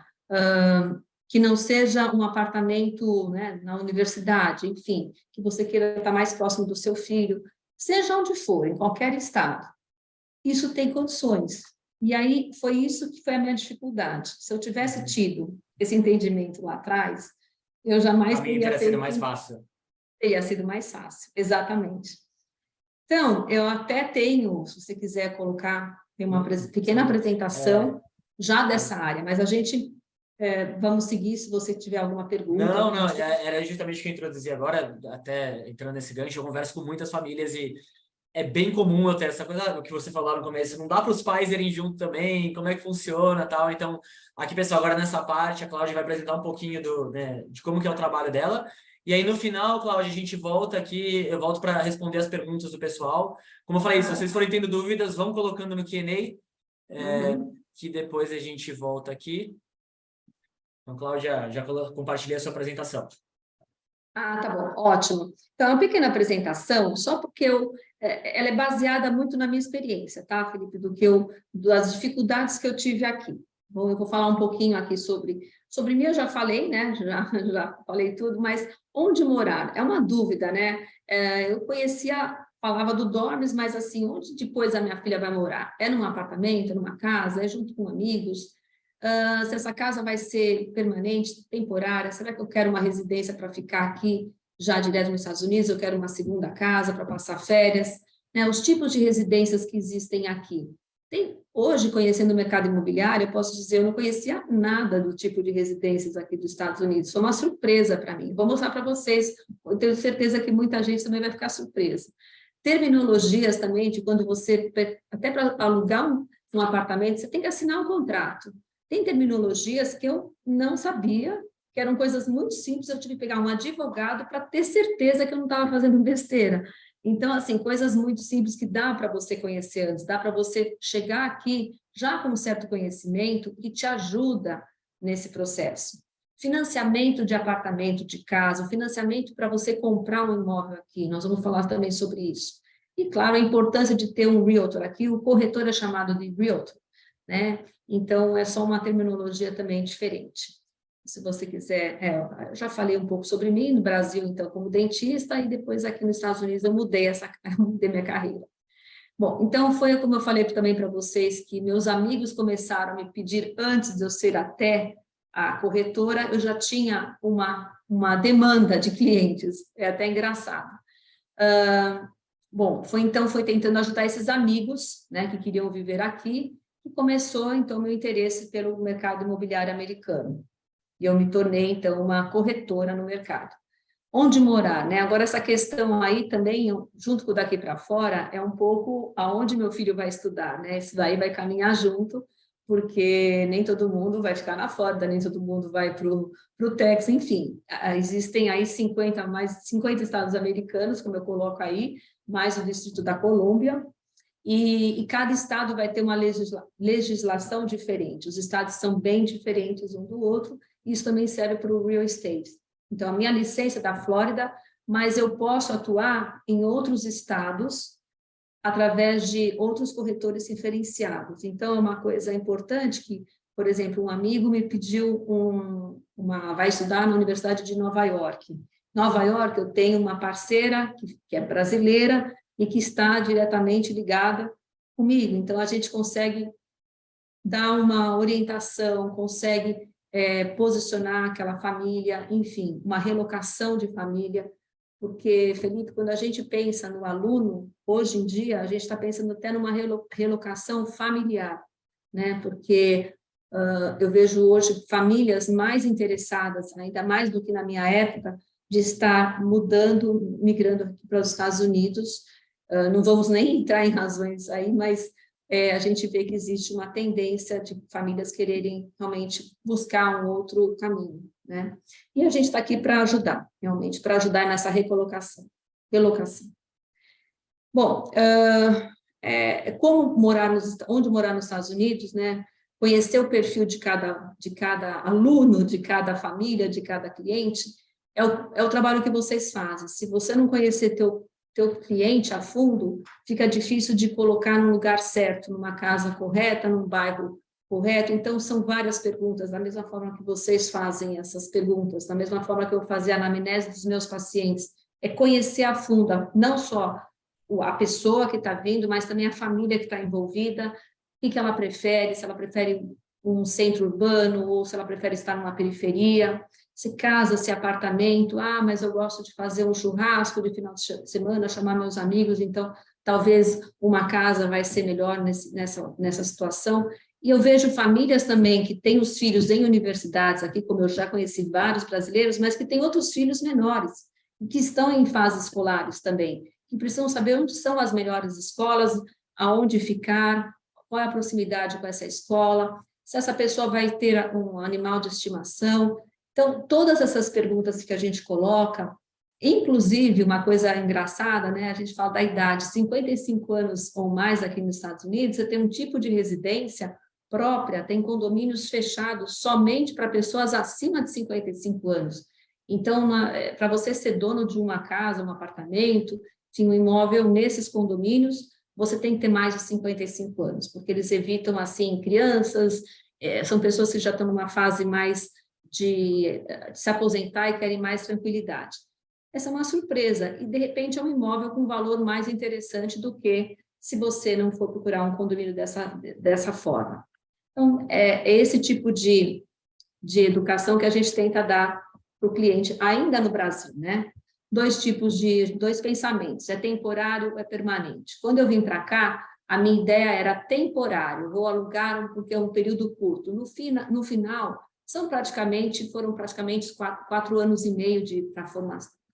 que não seja um apartamento, né, na universidade, enfim, que você queira estar mais próximo do seu filho, seja onde for, em qualquer estado, isso tem condições. E aí foi isso que foi a minha dificuldade. Se eu tivesse tido esse entendimento lá atrás, eu O jamais caminho teria teria sido feito, mais fácil. teria sido mais fácil, exatamente. Então, eu até tenho, se você quiser colocar, tem uma pequena Sim. apresentação já dessa área, mas a gente vamos seguir se você tiver alguma pergunta, Não, alguma não, sugestão. era justamente o que eu introduzi agora, até entrando nesse gancho, eu converso com muitas famílias e é bem comum eu ter essa coisa, o que você falou no começo, não dá para os pais irem junto também, como é que funciona tal. Então, aqui, pessoal, agora nessa parte, a Cláudia vai apresentar um pouquinho né, de como que é o trabalho dela. E aí, no final, Cláudia, a gente volta aqui, eu volto para responder as perguntas do pessoal. Como eu falei, se vocês forem tendo dúvidas, vão colocando no Q&A, que depois a gente volta aqui. Então, Cláudia, já compartilhei a sua apresentação. Ah, tá bom, ótimo. Então, é uma pequena apresentação, só porque ela é baseada muito na minha experiência, tá, Felipe, das dificuldades que eu tive aqui. Bom, eu vou falar um pouquinho aqui sobre mim, eu já falei, né, já falei tudo, mas onde morar? É uma dúvida, né? Eu falava do dormes, mas assim, onde depois a minha filha vai morar? É num apartamento, é numa casa, é junto com amigos? Se essa casa vai ser permanente, temporária, será que eu quero uma residência para ficar aqui já direto nos Estados Unidos? Eu quero uma segunda casa para passar férias, né? Os tipos de residências que existem aqui. Hoje, conhecendo o mercado imobiliário, eu posso dizer, eu não conhecia nada do tipo de residências aqui dos Estados Unidos. Foi uma surpresa para mim. Vou mostrar para vocês, eu tenho certeza que muita gente também vai ficar surpresa. Terminologias também, de quando você, até para alugar um apartamento, você tem que assinar um contrato. Tem terminologias que eu não sabia, que eram coisas muito simples, eu tive que pegar um advogado para ter certeza que eu não estava fazendo besteira. Então, assim, coisas muito simples que dá para você conhecer antes, dá para você chegar aqui já com um certo conhecimento que te ajuda nesse processo. Financiamento de apartamento, de casa, financiamento para você comprar um imóvel aqui, nós vamos falar também sobre isso. E, claro, a importância de ter um realtor aqui, o corretor é chamado de realtor, né? Então, é só uma terminologia também diferente. Se você quiser, eu já falei um pouco sobre mim, no Brasil, então, como dentista, e depois aqui nos Estados Unidos eu mudei minha carreira. Bom, então foi como eu falei também para vocês, que meus amigos começaram a me pedir, antes de eu ser até a corretora, eu já tinha uma demanda de clientes, é até engraçado. Bom, foi tentando ajudar esses amigos, né, que queriam viver aqui, que começou, então, meu interesse pelo mercado imobiliário americano. E eu me tornei, então, uma corretora no mercado. Onde morar, né? Agora, essa questão aí também, junto com o daqui para fora, é um pouco aonde meu filho vai estudar, né? Isso daí vai caminhar junto, porque nem todo mundo vai ficar na Flórida, nem todo mundo vai para o Texas, enfim. Existem aí mais de 50 estados americanos, como eu coloco aí, mais o Distrito da Colômbia, e cada estado vai ter uma legislação diferente. Os estados são bem diferentes um do outro, e isso também serve para o real estate. Então, a minha licença é da Flórida, mas eu posso atuar em outros estados através de outros corretores referenciados. Então, é uma coisa importante que, por exemplo, um amigo me pediu vai estudar na Universidade de Nova York. Nova York, eu tenho uma parceira que é brasileira e que está diretamente ligada comigo. Então, a gente consegue dar uma orientação, consegue posicionar aquela família, enfim, uma relocação de família, porque, Felipe, quando a gente pensa no aluno, hoje em dia, a gente está pensando até numa relocação familiar, né? Porque eu vejo hoje famílias mais interessadas, ainda mais do que na minha época, de estar mudando, migrando aqui para os Estados Unidos. Não vamos nem entrar em razões aí, mas a gente vê que existe uma tendência de famílias quererem realmente buscar um outro caminho, né? E a gente está aqui para ajudar, realmente, para ajudar nessa relocação. Bom, onde morar nos Estados Unidos, né? Conhecer o perfil de cada aluno, de cada família, de cada cliente, é o trabalho que vocês fazem. Se você não conhecer teu cliente a fundo, fica difícil de colocar no lugar certo, numa casa correta, num bairro correto. Então, são várias perguntas, da mesma forma que vocês fazem essas perguntas, da mesma forma que eu fazia a anamnese dos meus pacientes, é conhecer a fundo, não só a pessoa que está vindo, mas também a família que está envolvida, o que ela prefere, se ela prefere um centro urbano ou se ela prefere estar numa periferia, se casa, se apartamento, mas eu gosto de fazer um churrasco de final de semana, chamar meus amigos, então talvez uma casa vai ser melhor nessa situação. E eu vejo famílias também que têm os filhos em universidades, aqui como eu já conheci vários brasileiros, mas que têm outros filhos menores, que estão em fases escolares também, que precisam saber onde são as melhores escolas, aonde ficar, qual é a proximidade com essa escola, se essa pessoa vai ter um animal de estimação. Então, todas essas perguntas que a gente coloca, inclusive, uma coisa engraçada, né? A gente fala da idade, 55 anos ou mais aqui nos Estados Unidos, você tem um tipo de residência própria, tem condomínios fechados somente para pessoas acima de 55 anos. Então, para você ser dono de uma casa, um apartamento, de um imóvel nesses condomínios, você tem que ter mais de 55 anos, porque eles evitam, assim, crianças, são pessoas que já estão numa fase mais de se aposentar e querem mais tranquilidade. Essa é uma surpresa, e de repente é um imóvel com valor mais interessante do que se você não for procurar um condomínio dessa forma. Então, é esse tipo de educação que a gente tenta dar para o cliente, ainda no Brasil, né? Dois pensamentos, é temporário ou é permanente. Quando eu vim para cá, a minha ideia era temporário, vou alugar porque é um período curto. No final, foram praticamente 4 anos e meio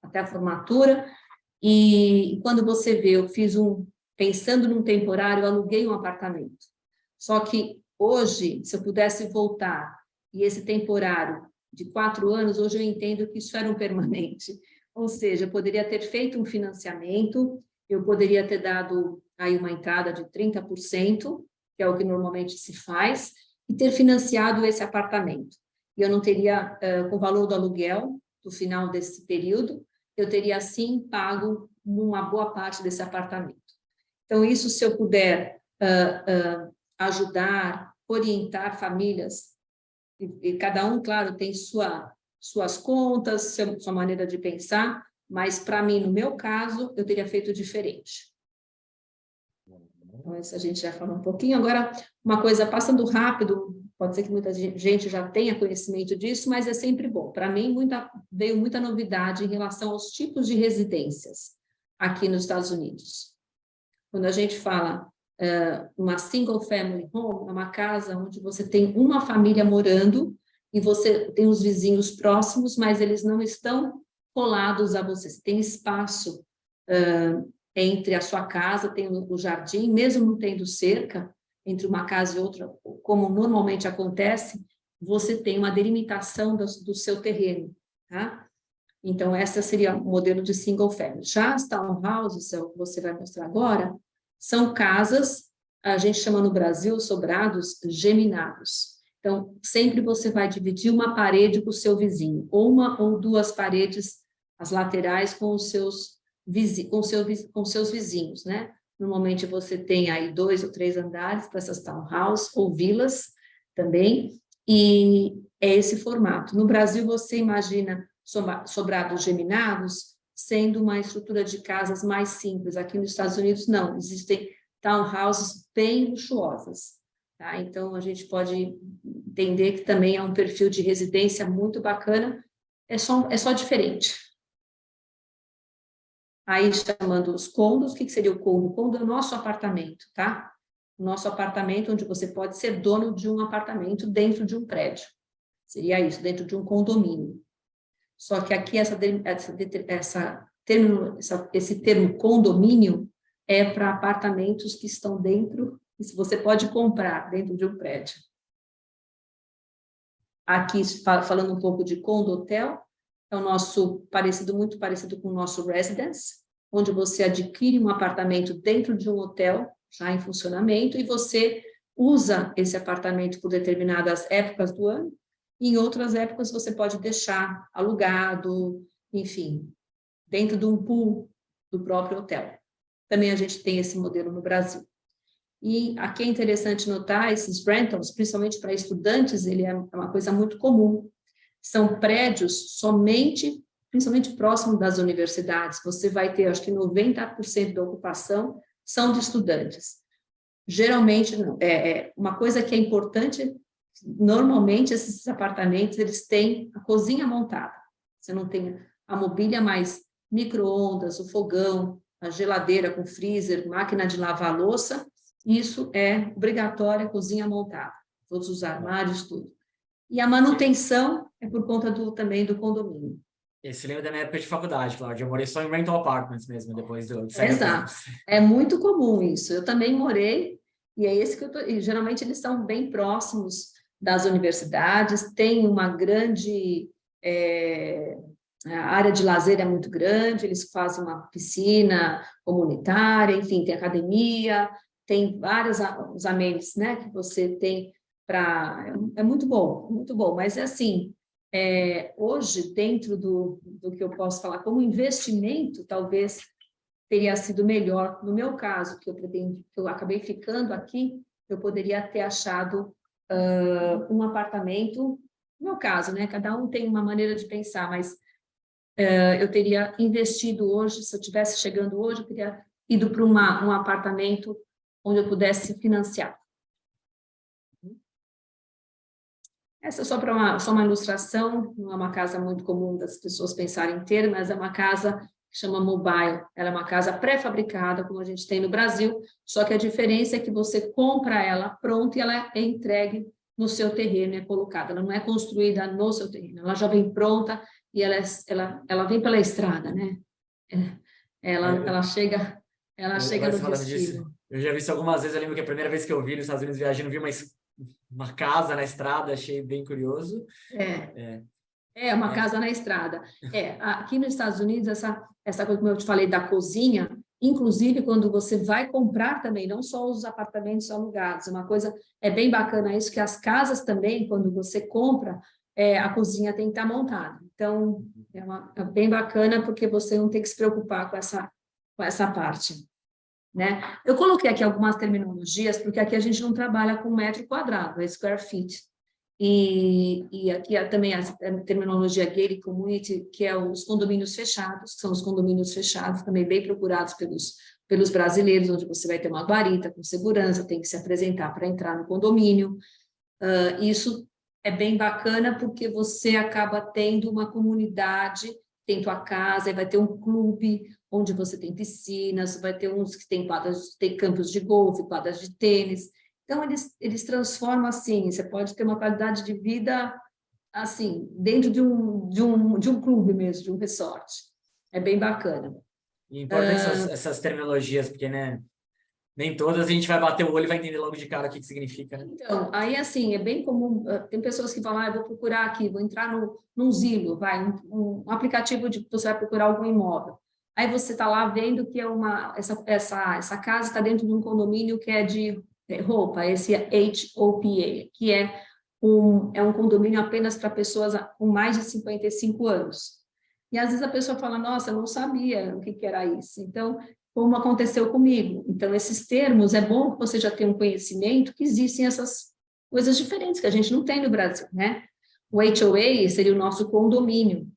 até a formatura, e quando você vê, eu fiz pensando num temporário, eu aluguei um apartamento. Só que hoje, se eu pudesse voltar, e esse temporário de 4 anos, hoje eu entendo que isso era um permanente. Ou seja, eu poderia ter feito um financiamento, eu poderia ter dado aí uma entrada de 30%, que é o que normalmente se faz, e ter financiado esse apartamento. E eu não teria, com o valor do aluguel, no final desse período, eu teria, sim, pago uma boa parte desse apartamento. Então, isso, se eu puder ajudar, orientar famílias, e cada um, claro, tem suas contas, sua maneira de pensar, mas, para mim, no meu caso, eu teria feito diferente. Então, isso a gente já falou um pouquinho. Agora, uma coisa, passando rápido, pode ser que muita gente já tenha conhecimento disso, mas é sempre bom. Para mim, veio muita novidade em relação aos tipos de residências aqui nos Estados Unidos. Quando a gente fala uma single family home, é uma casa onde você tem uma família morando e você tem os vizinhos próximos, mas eles não estão colados a você. Você tem espaço entre a sua casa, tem o jardim, mesmo não tendo cerca, entre uma casa e outra, como normalmente acontece, você tem uma delimitação do seu terreno, tá? Então, essa seria o modelo de single family. Já as townhouses, é o que você vai mostrar agora, são casas, a gente chama no Brasil, sobrados geminados. Então, sempre você vai dividir uma parede com o seu vizinho, ou uma ou duas paredes, as laterais, com os seus vizinhos, né? Normalmente você tem aí 2 ou 3 andares para essas townhouses ou vilas também, e é esse formato. No Brasil, você imagina sobrados geminados sendo uma estrutura de casas mais simples. Aqui nos Estados Unidos, não. Existem townhouses bem luxuosas, tá? Então, a gente pode entender que também é um perfil de residência muito bacana, é só diferente. Aí, chamando os condos, o que seria o condo? O condo é o nosso apartamento, tá? O nosso apartamento, onde você pode ser dono de um apartamento dentro de um prédio. Seria isso, dentro de um condomínio. Só que aqui esse termo condomínio é para apartamentos que estão dentro, e você pode comprar dentro de um prédio. Aqui, falando um pouco de condo-hotel, é o nosso muito parecido com o nosso residence, onde você adquire um apartamento dentro de um hotel, já em funcionamento, e você usa esse apartamento por determinadas épocas do ano, e em outras épocas você pode deixar alugado, enfim, dentro de um pool do próprio hotel. Também a gente tem esse modelo no Brasil. E aqui é interessante notar, esses rentals, principalmente para estudantes, ele é uma coisa muito comum. São prédios principalmente próximo das universidades. Você vai ter, acho que 90% da ocupação são de estudantes. Geralmente, não. Uma coisa que é importante, normalmente esses apartamentos, eles têm a cozinha montada. Você não tem a mobília, mas micro-ondas, o fogão, a geladeira com freezer, máquina de lavar louça, isso é obrigatório, a cozinha montada. Todos os armários, tudo. E a manutenção é por conta também do condomínio. Esse lembra da minha época de faculdade, Cláudia. Eu morei só em rental apartments mesmo, depois de sair. Exato. É muito comum isso. Eu também morei, e é esse que eu tô. E geralmente eles são bem próximos das universidades, tem uma grande. A área de lazer é muito grande, eles fazem uma piscina comunitária, enfim, tem academia, tem vários os ambientes, né, que você tem para... É muito bom, mas é assim, hoje, dentro do que eu posso falar como investimento, talvez teria sido melhor. No meu caso, que eu acabei ficando aqui, eu poderia ter achado um apartamento, no meu caso, né, cada um tem uma maneira de pensar, mas eu teria investido hoje, se eu estivesse chegando hoje, eu teria ido para um apartamento onde eu pudesse financiar. Essa é só uma ilustração, não é uma casa muito comum das pessoas pensarem em ter, mas é uma casa que chama mobile. Ela é uma casa pré-fabricada, como a gente tem no Brasil, só que a diferença é que você compra ela pronta e ela é entregue no seu terreno, é colocada. Ela não é construída no seu terreno, ela já vem pronta e ela vem pela estrada, né? Ela chega no destino. Eu já vi isso algumas vezes. Eu lembro que a primeira vez que eu vi nos Estados Unidos viajando, vi uma casa na estrada, achei bem curioso. Uma casa na estrada. Aqui nos Estados Unidos, essa coisa, como eu te falei, da cozinha, inclusive quando você vai comprar também, não só os apartamentos alugados, uma coisa, é bem bacana isso, que as casas também, quando você compra, a cozinha tem que estar montada. Então, é bem bacana, porque você não tem que se preocupar com essa parte. Né? Eu coloquei aqui algumas terminologias, porque aqui a gente não trabalha com metro quadrado, é square feet. E aqui também a terminologia gated community, que é os condomínios fechados, que são os condomínios fechados, também bem procurados pelos brasileiros, onde você vai ter uma guarita com segurança, tem que se apresentar para entrar no condomínio. Isso é bem bacana, porque você acaba tendo uma comunidade, tem tua casa, vai ter um clube, onde você tem piscinas, vai ter uns que tem campos de golfe, quadras de tênis. Então, eles transformam assim, você pode ter uma qualidade de vida assim, dentro de um clube mesmo, de um resort. É bem bacana. E importam essas terminologias, porque, né, nem todas a gente vai bater o olho e vai entender logo de cara o que significa, né? Então, aí assim, é bem comum, tem pessoas que falam, eu vou procurar aqui, vou entrar num Zillow, um aplicativo de que você vai procurar algum imóvel. Aí você está lá vendo que essa casa está dentro de um condomínio que é de roupa, esse HOPA, que é um condomínio apenas para pessoas com mais de 55 anos. E às vezes a pessoa fala, nossa, eu não sabia o que era isso. Então, como aconteceu comigo. Então, esses termos, é bom que você já tenha um conhecimento que existem essas coisas diferentes que a gente não tem no Brasil, né? O HOA seria o nosso condomínio.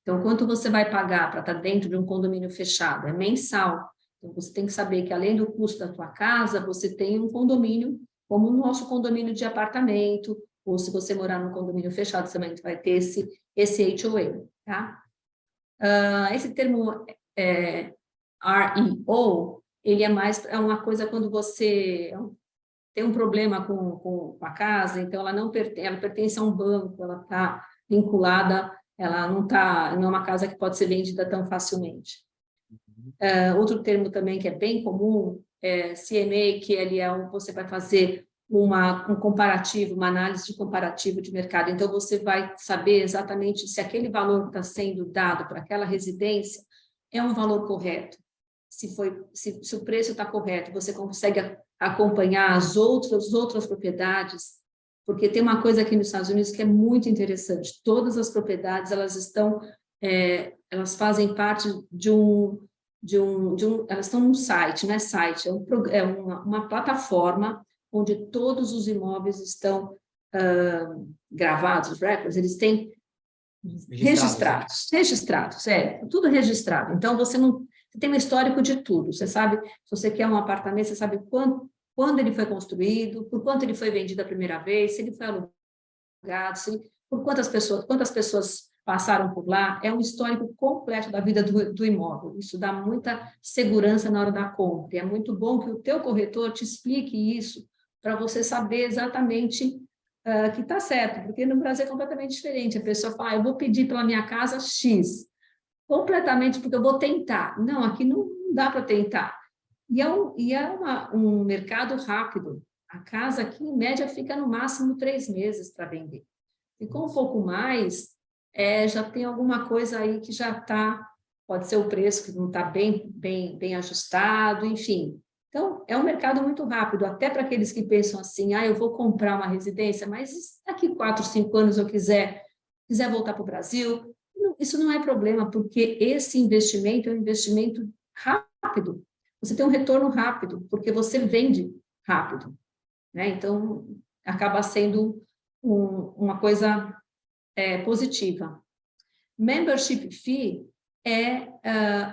Então, quanto você vai pagar para estar dentro de um condomínio fechado? É mensal. Então, você tem que saber que, além do custo da tua casa, você tem um condomínio, como o nosso condomínio de apartamento, ou se você morar num condomínio fechado, você também vai ter esse HOA, tá? Esse termo REO, ele é uma coisa quando você tem um problema com a casa, então ela pertence a um banco, ela está vinculada, ela não é uma casa que pode ser vendida tão facilmente. Outro termo também que é bem comum é CMA, que você vai fazer um comparativo, uma análise de comparativo de mercado. Então, você vai saber exatamente se aquele valor que está sendo dado para aquela residência é um valor correto. Se o preço está correto, você consegue acompanhar as outras propriedades, porque tem uma coisa aqui nos Estados Unidos que é muito interessante. Todas as propriedades, elas fazem parte elas estão num site, não é site, é uma plataforma onde todos os imóveis estão gravados, os records, eles têm registrados, tudo registrado. Então, você tem um histórico de tudo, você sabe, se você quer um apartamento, você sabe quando ele foi construído, por quanto ele foi vendido a primeira vez, se ele foi alugado, por quantas pessoas passaram por lá, é um histórico completo da vida do imóvel. Isso dá muita segurança na hora da compra. É muito bom que o teu corretor te explique isso para você saber exatamente que está certo, porque no Brasil é completamente diferente. A pessoa fala, eu vou pedir pela minha casa X, completamente porque eu vou tentar. Não, aqui não dá para tentar. E é um mercado rápido. A casa aqui, em média, fica no máximo 3 meses para vender. Ficou um pouco mais, já tem alguma coisa aí que já está, pode ser o preço que não está bem ajustado, enfim. Então, é um mercado muito rápido, até para aqueles que pensam assim, eu vou comprar uma residência, mas daqui 4, 5 anos eu quiser voltar para o Brasil, isso não é problema, porque esse investimento é um investimento rápido. Você tem um retorno rápido, porque você vende rápido, né? Então, acaba sendo uma coisa positiva. Membership fee é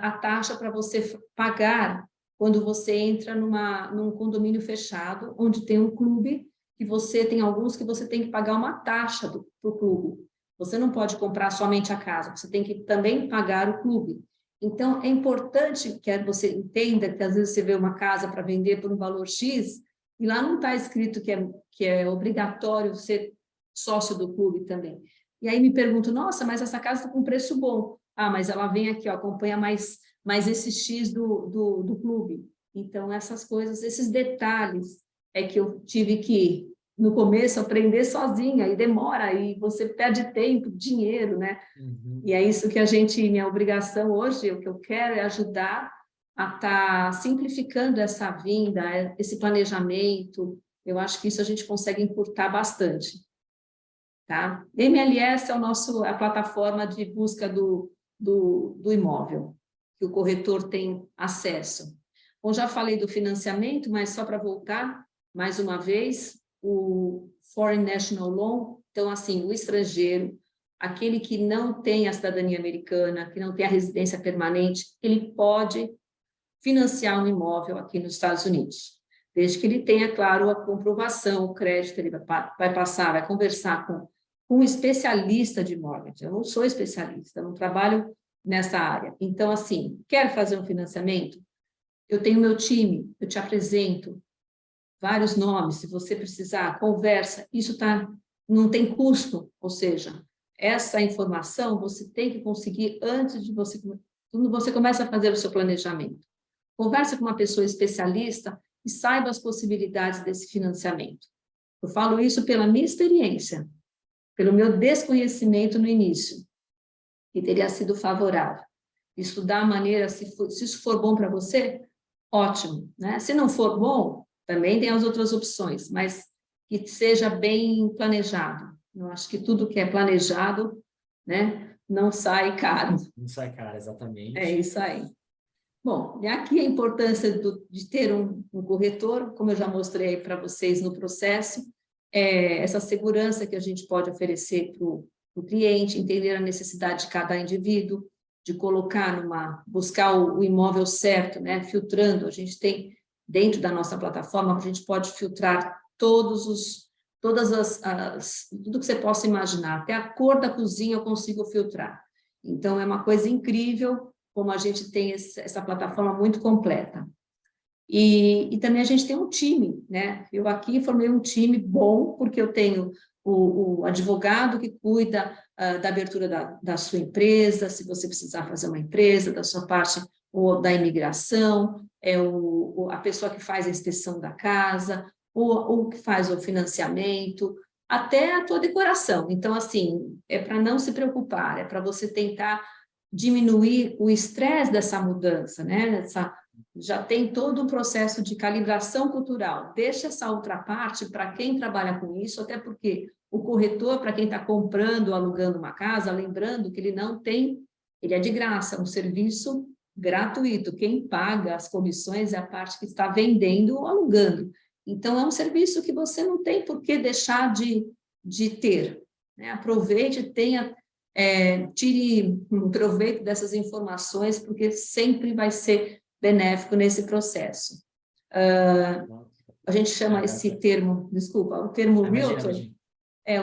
a taxa para você pagar quando você entra num condomínio fechado, onde tem um clube, tem alguns que você tem que pagar uma taxa para o clube. Você não pode comprar somente a casa, você tem que também pagar o clube. Então, é importante que você entenda que às vezes você vê uma casa para vender por um valor X, e lá não está escrito que é obrigatório ser sócio do clube também. E aí me pergunto, nossa, mas essa casa está com preço bom. Mas ela vem aqui, acompanha mais esse X do clube. Então, essas coisas, esses detalhes é que eu tive que, no começo, aprender sozinha, e demora, e você perde tempo, dinheiro, né? Uhum. E é isso que minha obrigação hoje, o que eu quero é ajudar a estar simplificando essa vinda, esse planejamento. Eu acho que isso a gente consegue encurtar bastante. Tá? MLS é a plataforma de busca do imóvel, que o corretor tem acesso. Bom, já falei do financiamento, mas só para voltar, mais uma vez, o Foreign National Loan, então, assim, o estrangeiro, aquele que não tem a cidadania americana, que não tem a residência permanente, ele pode financiar um imóvel aqui nos Estados Unidos, desde que ele tenha, claro, a comprovação, o crédito, ele vai conversar com um especialista de mortgage. Eu não sou especialista, eu não trabalho nessa área. Então, assim, quer fazer um financiamento? Eu tenho meu time, eu te apresento vários nomes, se você precisar, conversa. Isso está não tem custo, ou seja, essa informação você tem que conseguir antes de você, quando você começa a fazer o seu planejamento. Converse com uma pessoa especialista e saiba as possibilidades desse financiamento. Eu falo isso pela minha experiência, pelo meu desconhecimento no início, que teria sido favorável. Estudar a maneira, se isso for bom para você, ótimo, né? Se não for bom, também tem as outras opções, mas que seja bem planejado. Eu acho que tudo que é planejado, né, não sai caro. Não sai caro, exatamente. É isso aí. Bom, e aqui a importância de ter um corretor, como eu já mostrei para vocês no processo, essa segurança que a gente pode oferecer para o cliente, entender a necessidade de cada indivíduo, de colocar buscar o imóvel certo, né? Filtrando, a gente tem dentro da nossa plataforma, a gente pode filtrar tudo que você possa imaginar, até a cor da cozinha eu consigo filtrar. Então, é uma coisa incrível como a gente tem essa plataforma muito completa. E também a gente tem um time, né? Eu aqui formei um time bom, porque eu tenho o advogado que cuida da abertura da sua empresa, se você precisar fazer uma empresa, da sua parte ou da imigração, a pessoa que faz a inspeção da casa, ou que faz o financiamento, até a tua decoração. Então, assim, é para não se preocupar, é para você tentar diminuir o estresse dessa mudança, né? Já tem todo um processo de calibração cultural. Deixa essa outra parte para quem trabalha com isso, até porque o corretor, para quem está comprando ou alugando uma casa, lembrando que ele é de graça, um serviço gratuito. Quem paga as comissões é a parte que está vendendo ou alugando. Então, é um serviço que você não tem por que deixar de ter, né? Aproveite, tire proveito dessas informações, porque sempre vai ser benéfico nesse processo. A gente chama esse termo, desculpa, o termo realtor.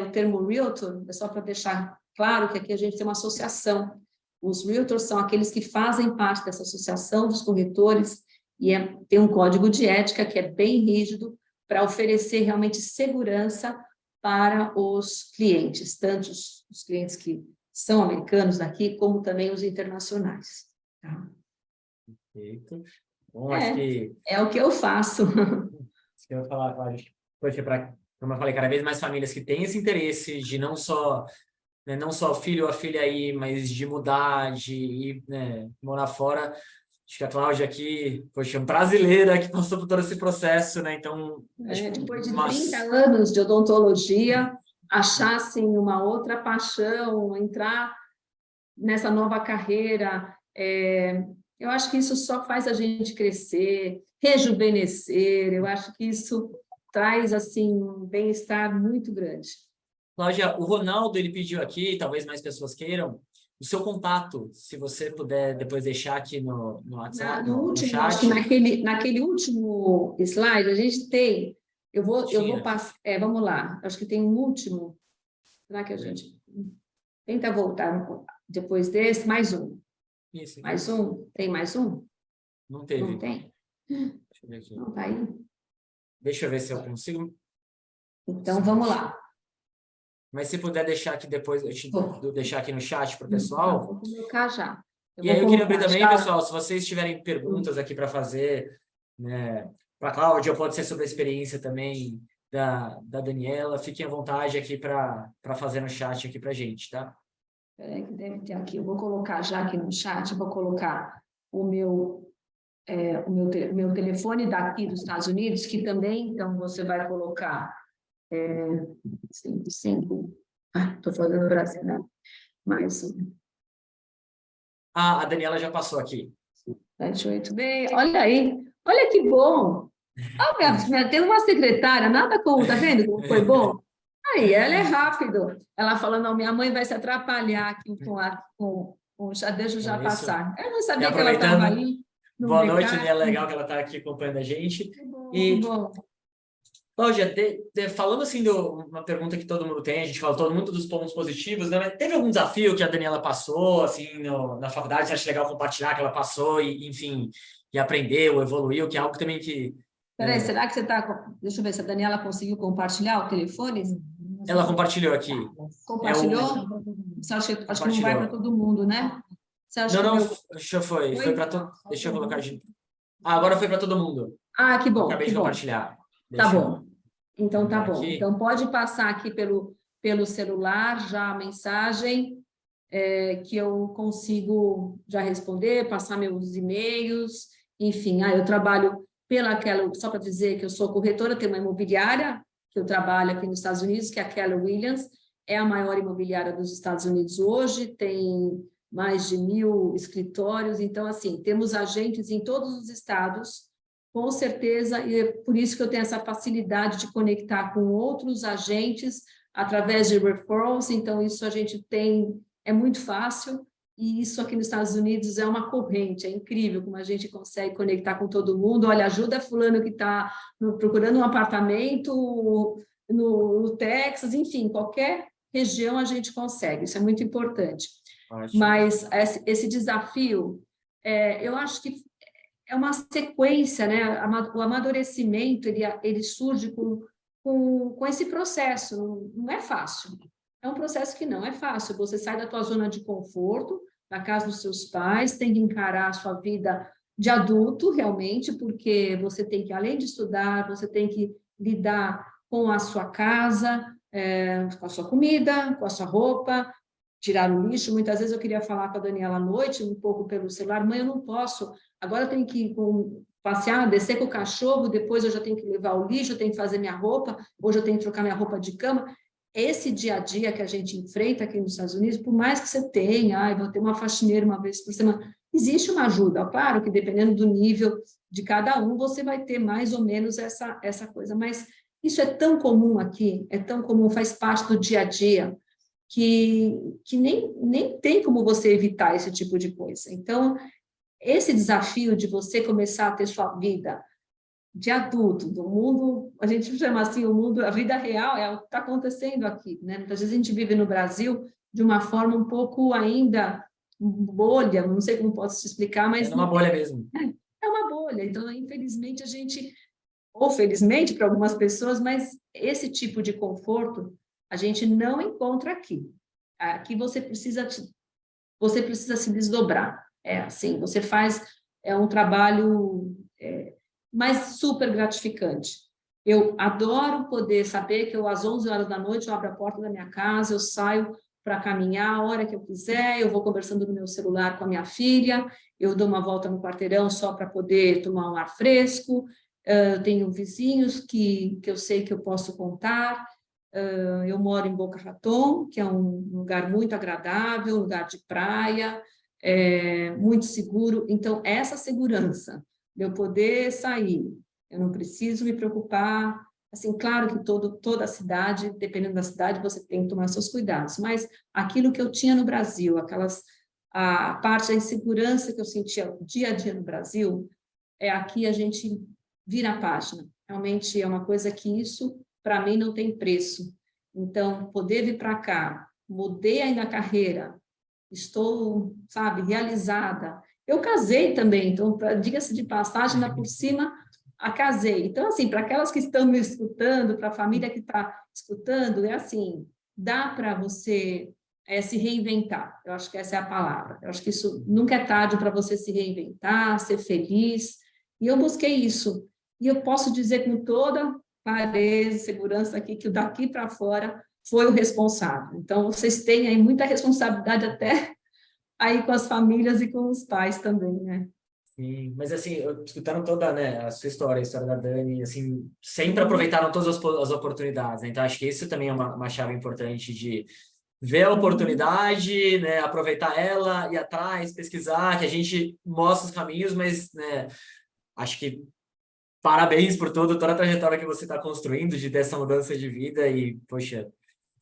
O termo realtor, é só para deixar claro que aqui a gente tem uma associação. Os realtors são aqueles que fazem parte dessa associação dos corretores e tem um código de ética que é bem rígido para oferecer realmente segurança para os clientes, tanto os clientes que são americanos daqui, como também os internacionais. Tá? Perfeito. Bom, acho que... É o que eu faço. Eu ia falar, poxa, como eu falei, cada vez mais famílias que têm esse interesse de não só o filho ou a filha aí, mas de mudar, de ir, né, morar fora. Acho que a Cláudia aqui, poxa, brasileira que passou por todo esse processo, né? Então, depois de 30 anos de odontologia, achar assim, uma outra paixão, entrar nessa nova carreira, eu acho que isso só faz a gente crescer, rejuvenescer. Eu acho que isso traz assim um bem-estar muito grande. Cláudia, o Ronaldo, ele pediu aqui, talvez mais pessoas queiram, o seu contato, se você puder depois deixar aqui no WhatsApp, no chat. Acho que naquele último slide, a gente tem... Eu vou passar... vamos lá. Acho que tem um último. Será que a gente... Tenta voltar depois desse. Mais um. Isso. Mais um? Tem mais um? Não teve. Não tem? Deixa eu ver aqui. Não está aí? Deixa eu ver se eu consigo. Então, vamos lá. Mas se puder deixar aqui depois, deixar aqui no chat para o pessoal. Vou colocar já. E aí eu queria abrir também, pessoal, se vocês tiverem perguntas aqui para fazer, né, para a Cláudia, ou pode ser sobre a experiência também da Daniela, fiquem à vontade aqui para fazer no chat aqui para a gente, tá? Peraí, que deve ter aqui. Eu vou colocar já aqui no chat, vou colocar o meu telefone daqui dos Estados Unidos, que também, então, você vai colocar 55. Estou falando Brasil, né? Mais um. A Daniela já passou aqui. 786. Olha aí. Olha que bom. Tem uma secretária, nada como, tá vendo como foi bom? Aí, ela é rápido. Ela falando, não, minha mãe vai se atrapalhar aqui com o chá, deixa eu já passar. Eu não sabia que ela estava aí. Boa noite, né? É legal que ela está aqui acompanhando a gente. Que bom. Cláudia, falando assim de uma pergunta que todo mundo tem, a gente falou todo mundo dos pontos positivos, né? Mas teve algum desafio que a Daniela passou, assim, na faculdade, você acha legal compartilhar que ela passou e, enfim, e aprendeu, evoluiu, que é algo também que... Peraí, será que você está... Deixa eu ver se a Daniela conseguiu compartilhar o telefone. Ela compartilhou aqui. Compartilhou? Você acho que não vai para todo mundo, né? Você acha não, que não, foi para todo. Deixa eu colocar de. Ah, agora foi para todo mundo. Que bom. Acabei que de bom. compartilhar. Tá bom. Então tá bom. Aqui. Então pode passar aqui pelo celular já a mensagem que eu consigo já responder, passar meus e-mails, enfim. Eu trabalho só para dizer que eu sou corretora, tenho uma imobiliária que eu trabalho aqui nos Estados Unidos, que é a Keller Williams, é a maior imobiliária dos Estados Unidos hoje, tem mais de 1.000 escritórios, então, assim, temos agentes em todos os estados, com certeza, e é por isso que eu tenho essa facilidade de conectar com outros agentes através de referrals, então isso a gente tem, é muito fácil, e isso aqui nos Estados Unidos é uma corrente, é incrível como a gente consegue conectar com todo mundo. Olha, ajuda fulano que está procurando um apartamento no Texas, enfim, qualquer região a gente consegue, isso é muito importante. Ótimo. Mas esse desafio, eu acho que é uma sequência, né? O amadurecimento, ele surge com esse processo, não é fácil. É um processo que não é fácil. Você sai da tua zona de conforto, da casa dos seus pais, tem que encarar a sua vida de adulto, realmente, porque você tem que, além de estudar, você tem que lidar com a sua casa, com a sua comida, com a sua roupa, tirar o lixo. Muitas vezes eu queria falar com a Daniela à noite, um pouco pelo celular, mãe, eu não posso, agora eu tenho que passear, descer com o cachorro, depois eu já tenho que levar o lixo, eu tenho que fazer minha roupa, hoje eu tenho que trocar minha roupa de cama. Esse dia a dia que a gente enfrenta aqui nos Estados Unidos, por mais que você tenha, vou ter uma faxineira uma vez por semana, existe uma ajuda. Claro que dependendo do nível de cada um, você vai ter mais ou menos essa coisa, mas isso é tão comum aqui, é tão comum, faz parte do dia a dia, que nem tem como você evitar esse tipo de coisa. Então, esse desafio de você começar a ter sua vida de adulto, do mundo, a gente chama assim, o mundo, a vida real é o que está acontecendo aqui, né? Muitas vezes a gente vive no Brasil de uma forma um pouco ainda bolha, não sei como posso te explicar, mas... É uma bolha mesmo. É uma bolha, então, infelizmente, a gente, ou felizmente para algumas pessoas, mas esse tipo de conforto a gente não encontra aqui. Aqui você precisa se desdobrar, assim, você faz um trabalho... mas super gratificante. Eu adoro poder saber que às 11 horas da noite, eu abro a porta da minha casa, eu saio para caminhar a hora que eu quiser, eu vou conversando no meu celular com a minha filha, eu dou uma volta no quarteirão só para poder tomar um ar fresco, eu tenho vizinhos que eu sei que eu posso contar, eu moro em Boca Raton, que é um lugar muito agradável, um lugar de praia, muito seguro, então essa segurança de eu poder sair, eu não preciso me preocupar, assim, claro que toda a cidade, dependendo da cidade, você tem que tomar seus cuidados, mas aquilo que eu tinha no Brasil, a parte da insegurança que eu sentia dia a dia no Brasil, aqui a gente vira a página, realmente é uma coisa que isso, para mim, não tem preço. Então, poder vir para cá, mudei ainda a carreira, estou, sabe, realizada. Eu casei também, então, diga-se de passagem, por cima, casei. Então, assim, para aquelas que estão me escutando, para a família que está escutando, assim, dá para você se reinventar. Eu acho que essa é a palavra. Eu acho que isso nunca é tarde para você se reinventar, ser feliz. E eu busquei isso. E eu posso dizer com toda clareza e segurança aqui que o daqui para fora foi o responsável. Então, vocês têm aí muita responsabilidade até aí com as famílias e com os pais também, né? Sim, mas assim, escutaram toda, né, a sua história, a história da Dani, assim, sempre aproveitaram todas as oportunidades, né? Então acho que isso também é uma chave importante de ver a oportunidade, né, aproveitar ela, ir atrás, pesquisar, que a gente mostra os caminhos, mas, né, acho que parabéns por toda a trajetória que você está construindo de dessa mudança de vida e, poxa,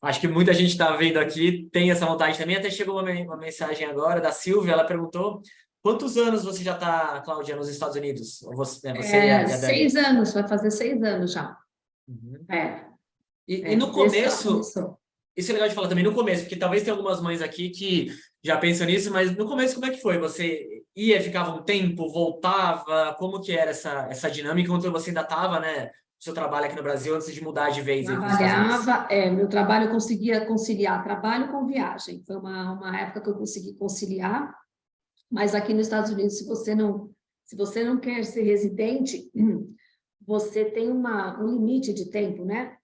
acho que muita gente está vendo aqui, tem essa vontade também. Até chegou uma mensagem agora da Silvia, ela perguntou quantos anos você já está, Cláudia, nos Estados Unidos? Você e a Dani? 6 anos, vai fazer 6 anos já. Uhum. E no começo, isso é legal de falar também, no começo, porque talvez tenha algumas mães aqui que já pensam nisso, mas no começo como é que foi? Você ia, ficava um tempo, voltava, como que era essa dinâmica, quando você ainda estava, né, seu trabalho aqui no Brasil antes de mudar de vez aí para os Estados Unidos? Trabalhava, meu trabalho eu conseguia conciliar trabalho com viagem. Foi uma época que eu consegui conciliar, mas aqui nos Estados Unidos, se você não quer ser residente, você tem um limite de tempo, né?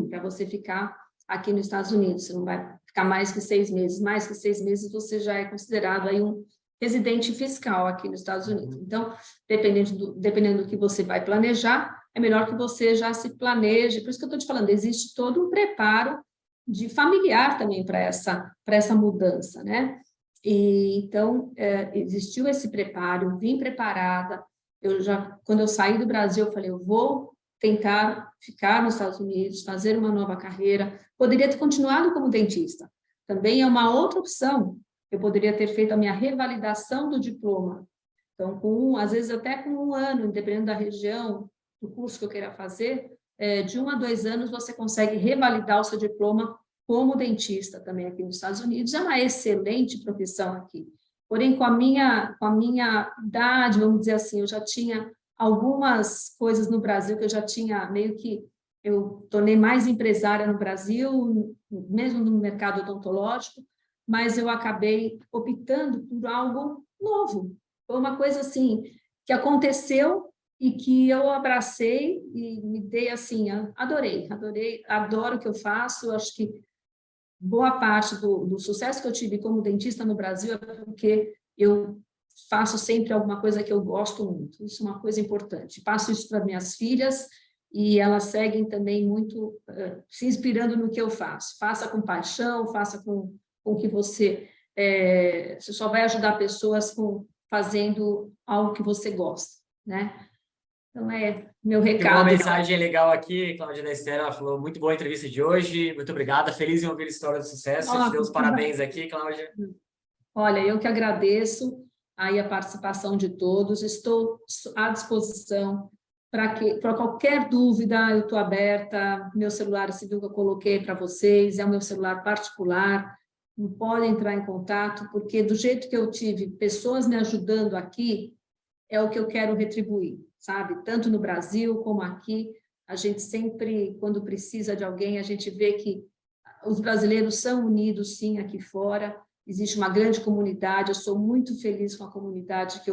Para você ficar aqui nos Estados Unidos. Você não vai ficar mais que 6 meses. Mais que 6 meses, você já é considerado aí um residente fiscal aqui nos Estados Unidos. Então, dependendo do que você vai planejar, é melhor que você já se planeje. Por isso que eu estou te falando, existe todo um preparo de familiar também para essa mudança, né? E, então, existiu esse preparo, vim preparada. Quando eu saí do Brasil, eu falei, eu vou tentar ficar nos Estados Unidos, fazer uma nova carreira. Poderia ter continuado como dentista. Também é uma outra opção. Eu poderia ter feito a minha revalidação do diploma. Então, às vezes até com 1 ano, dependendo da região, do curso que eu queira fazer, de 1 a 2 anos você consegue revalidar o seu diploma como dentista também aqui nos Estados Unidos. É uma excelente profissão aqui. Porém, com a minha idade, vamos dizer assim, eu já tinha algumas coisas no Brasil que eu já tinha meio que... Eu tornei mais empresária no Brasil, mesmo no mercado odontológico, mas eu acabei optando por algo novo. Foi uma coisa assim, que aconteceu e que eu abracei e me dei assim, adorei, adoro o que eu faço, acho que boa parte do sucesso que eu tive como dentista no Brasil é porque eu faço sempre alguma coisa que eu gosto muito, isso é uma coisa importante. Passo isso para minhas filhas e elas seguem também muito se inspirando no que eu faço. Faça com paixão, faça com que você só vai ajudar pessoas fazendo algo que você gosta, né? Então, meu Chegou uma recado. mensagem legal aqui, Cláudia da Estera, ela falou, muito boa a entrevista de hoje, muito obrigada, feliz em ouvir a história do sucesso, te deu os parabéns aqui, Cláudia. Olha, eu que agradeço aí a participação de todos, estou à disposição para qualquer dúvida, eu estou aberta, meu celular, esse vídeo que eu coloquei para vocês, é o meu celular particular, podem entrar em contato, porque do jeito que eu tive pessoas me ajudando aqui, é o que eu quero retribuir, sabe? Tanto no Brasil como aqui, a gente sempre, quando precisa de alguém, a gente vê que os brasileiros são unidos, sim, aqui fora, existe uma grande comunidade, eu sou muito feliz com a comunidade que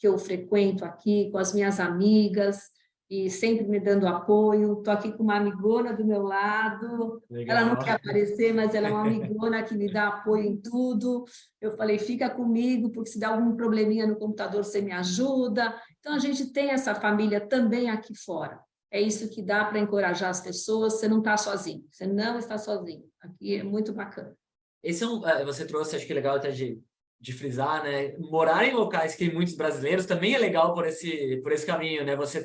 eu frequento aqui, com as minhas amigas, e sempre me dando apoio. Estou aqui com uma amigona do meu lado, Legal. Ela não quer aparecer, mas ela é uma amigona que me dá apoio em tudo. Eu falei, fica comigo, porque se der algum probleminha no computador, você me ajuda. Então, a gente tem essa família também aqui fora. É isso que dá para encorajar as pessoas, você não está sozinho, você não está sozinho. Aqui é muito bacana. Esse você trouxe, acho que é legal até de frisar, né? Morar em locais que tem muitos brasileiros também é legal por esse caminho, né? Você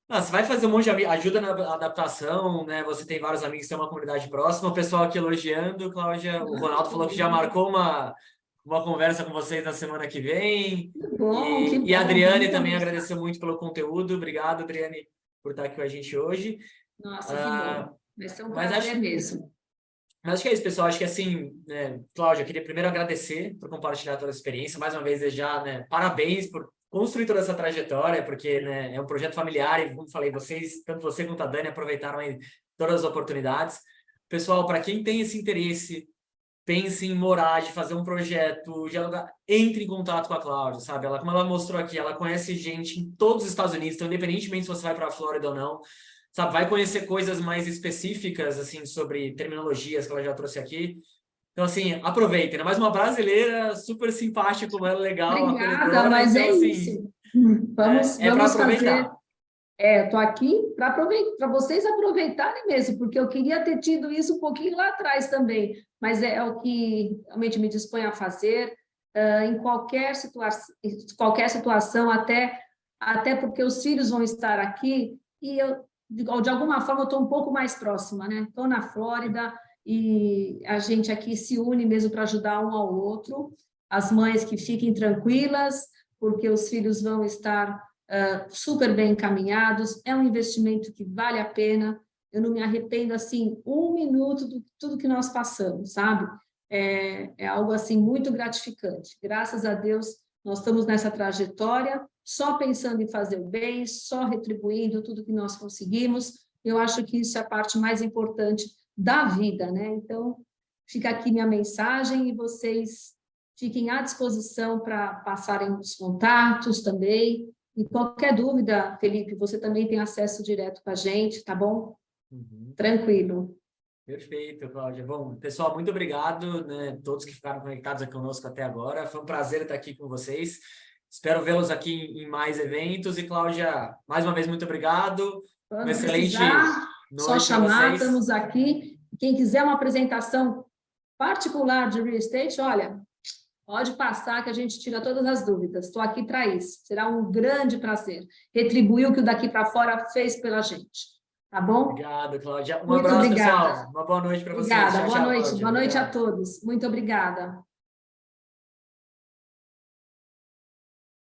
vai fazer um monte de ajuda na adaptação, né? Você tem vários amigos que têm uma comunidade próxima, o pessoal aqui elogiando, Cláudia, o Ronaldo falou que já marcou uma conversa com vocês na semana que vem. Que bom, E a Adriane também vamos. agradeceu muito pelo conteúdo. Obrigado, Adriane, por estar aqui com a gente hoje. Nossa, que bom. Vai ser um prazer mesmo. Mas acho que é isso, pessoal. Acho que assim, né, Cláudia, eu queria primeiro agradecer por compartilhar toda a experiência. Mais uma vez, desejar, né, parabéns por construir toda essa trajetória, porque, né, é um projeto familiar e, como falei, tanto você quanto a Dani, aproveitaram aí todas as oportunidades. Pessoal, para quem tem esse interesse, pense em morar, de fazer um projeto, de alugar, entre em contato com a Cláudia, sabe? Como ela mostrou aqui, ela conhece gente em todos os Estados Unidos, então, independentemente se você vai para a Flórida ou não, sabe, vai conhecer coisas mais específicas, assim, sobre terminologias que ela já trouxe aqui. Então, assim, aproveitem, né? Mais uma brasileira super simpática, como ela, legal, Obrigada, acolhedora. mas Então, assim, isso. Vamos para fazer. aproveitar. Estou aqui para vocês aproveitarem mesmo, porque eu queria ter tido isso um pouquinho lá atrás também, mas é o que realmente me disponho a fazer em qualquer situação, até porque os filhos vão estar aqui e eu, de alguma forma, eu estou um pouco mais próxima, né? Estou na Flórida e a gente aqui se une mesmo para ajudar um ao outro. As mães que fiquem tranquilas, porque os filhos vão estar super bem encaminhados, é um investimento que vale a pena, eu não me arrependo, assim, 1 minuto de tudo que nós passamos, sabe? É algo, assim, muito gratificante. Graças a Deus, Nós estamos nessa trajetória, só pensando em fazer o bem, só retribuindo tudo que nós conseguimos. Eu acho que isso é a parte mais importante da vida, né? Então, fica aqui minha mensagem e vocês fiquem à disposição para passarem os contatos também. E qualquer dúvida, Felipe, você também tem acesso direto com a gente, tá bom? Tranquilo. Perfeito, Cláudia. Bom, pessoal, muito obrigado, né, todos que ficaram conectados aqui conosco até agora. Foi um prazer estar aqui com vocês. Espero vê-los aqui em mais eventos. E, Cláudia, mais uma vez, muito obrigado. Quando Uma excelente precisar, só noite para chamar, vocês. estamos aqui. Quem quiser uma apresentação particular de real estate, olha, pode passar que a gente tira todas as dúvidas. Estou aqui para isso. Será um grande prazer retribuir o que o Daqui para Fora fez pela gente. Tá bom? Obrigado, Cláudia. Um Muito abraço, obrigada. pessoal. Uma boa noite para vocês. Obrigada. Tchau, Boa tchau, noite. Cláudia. Boa noite a Obrigado. todos. Muito obrigada.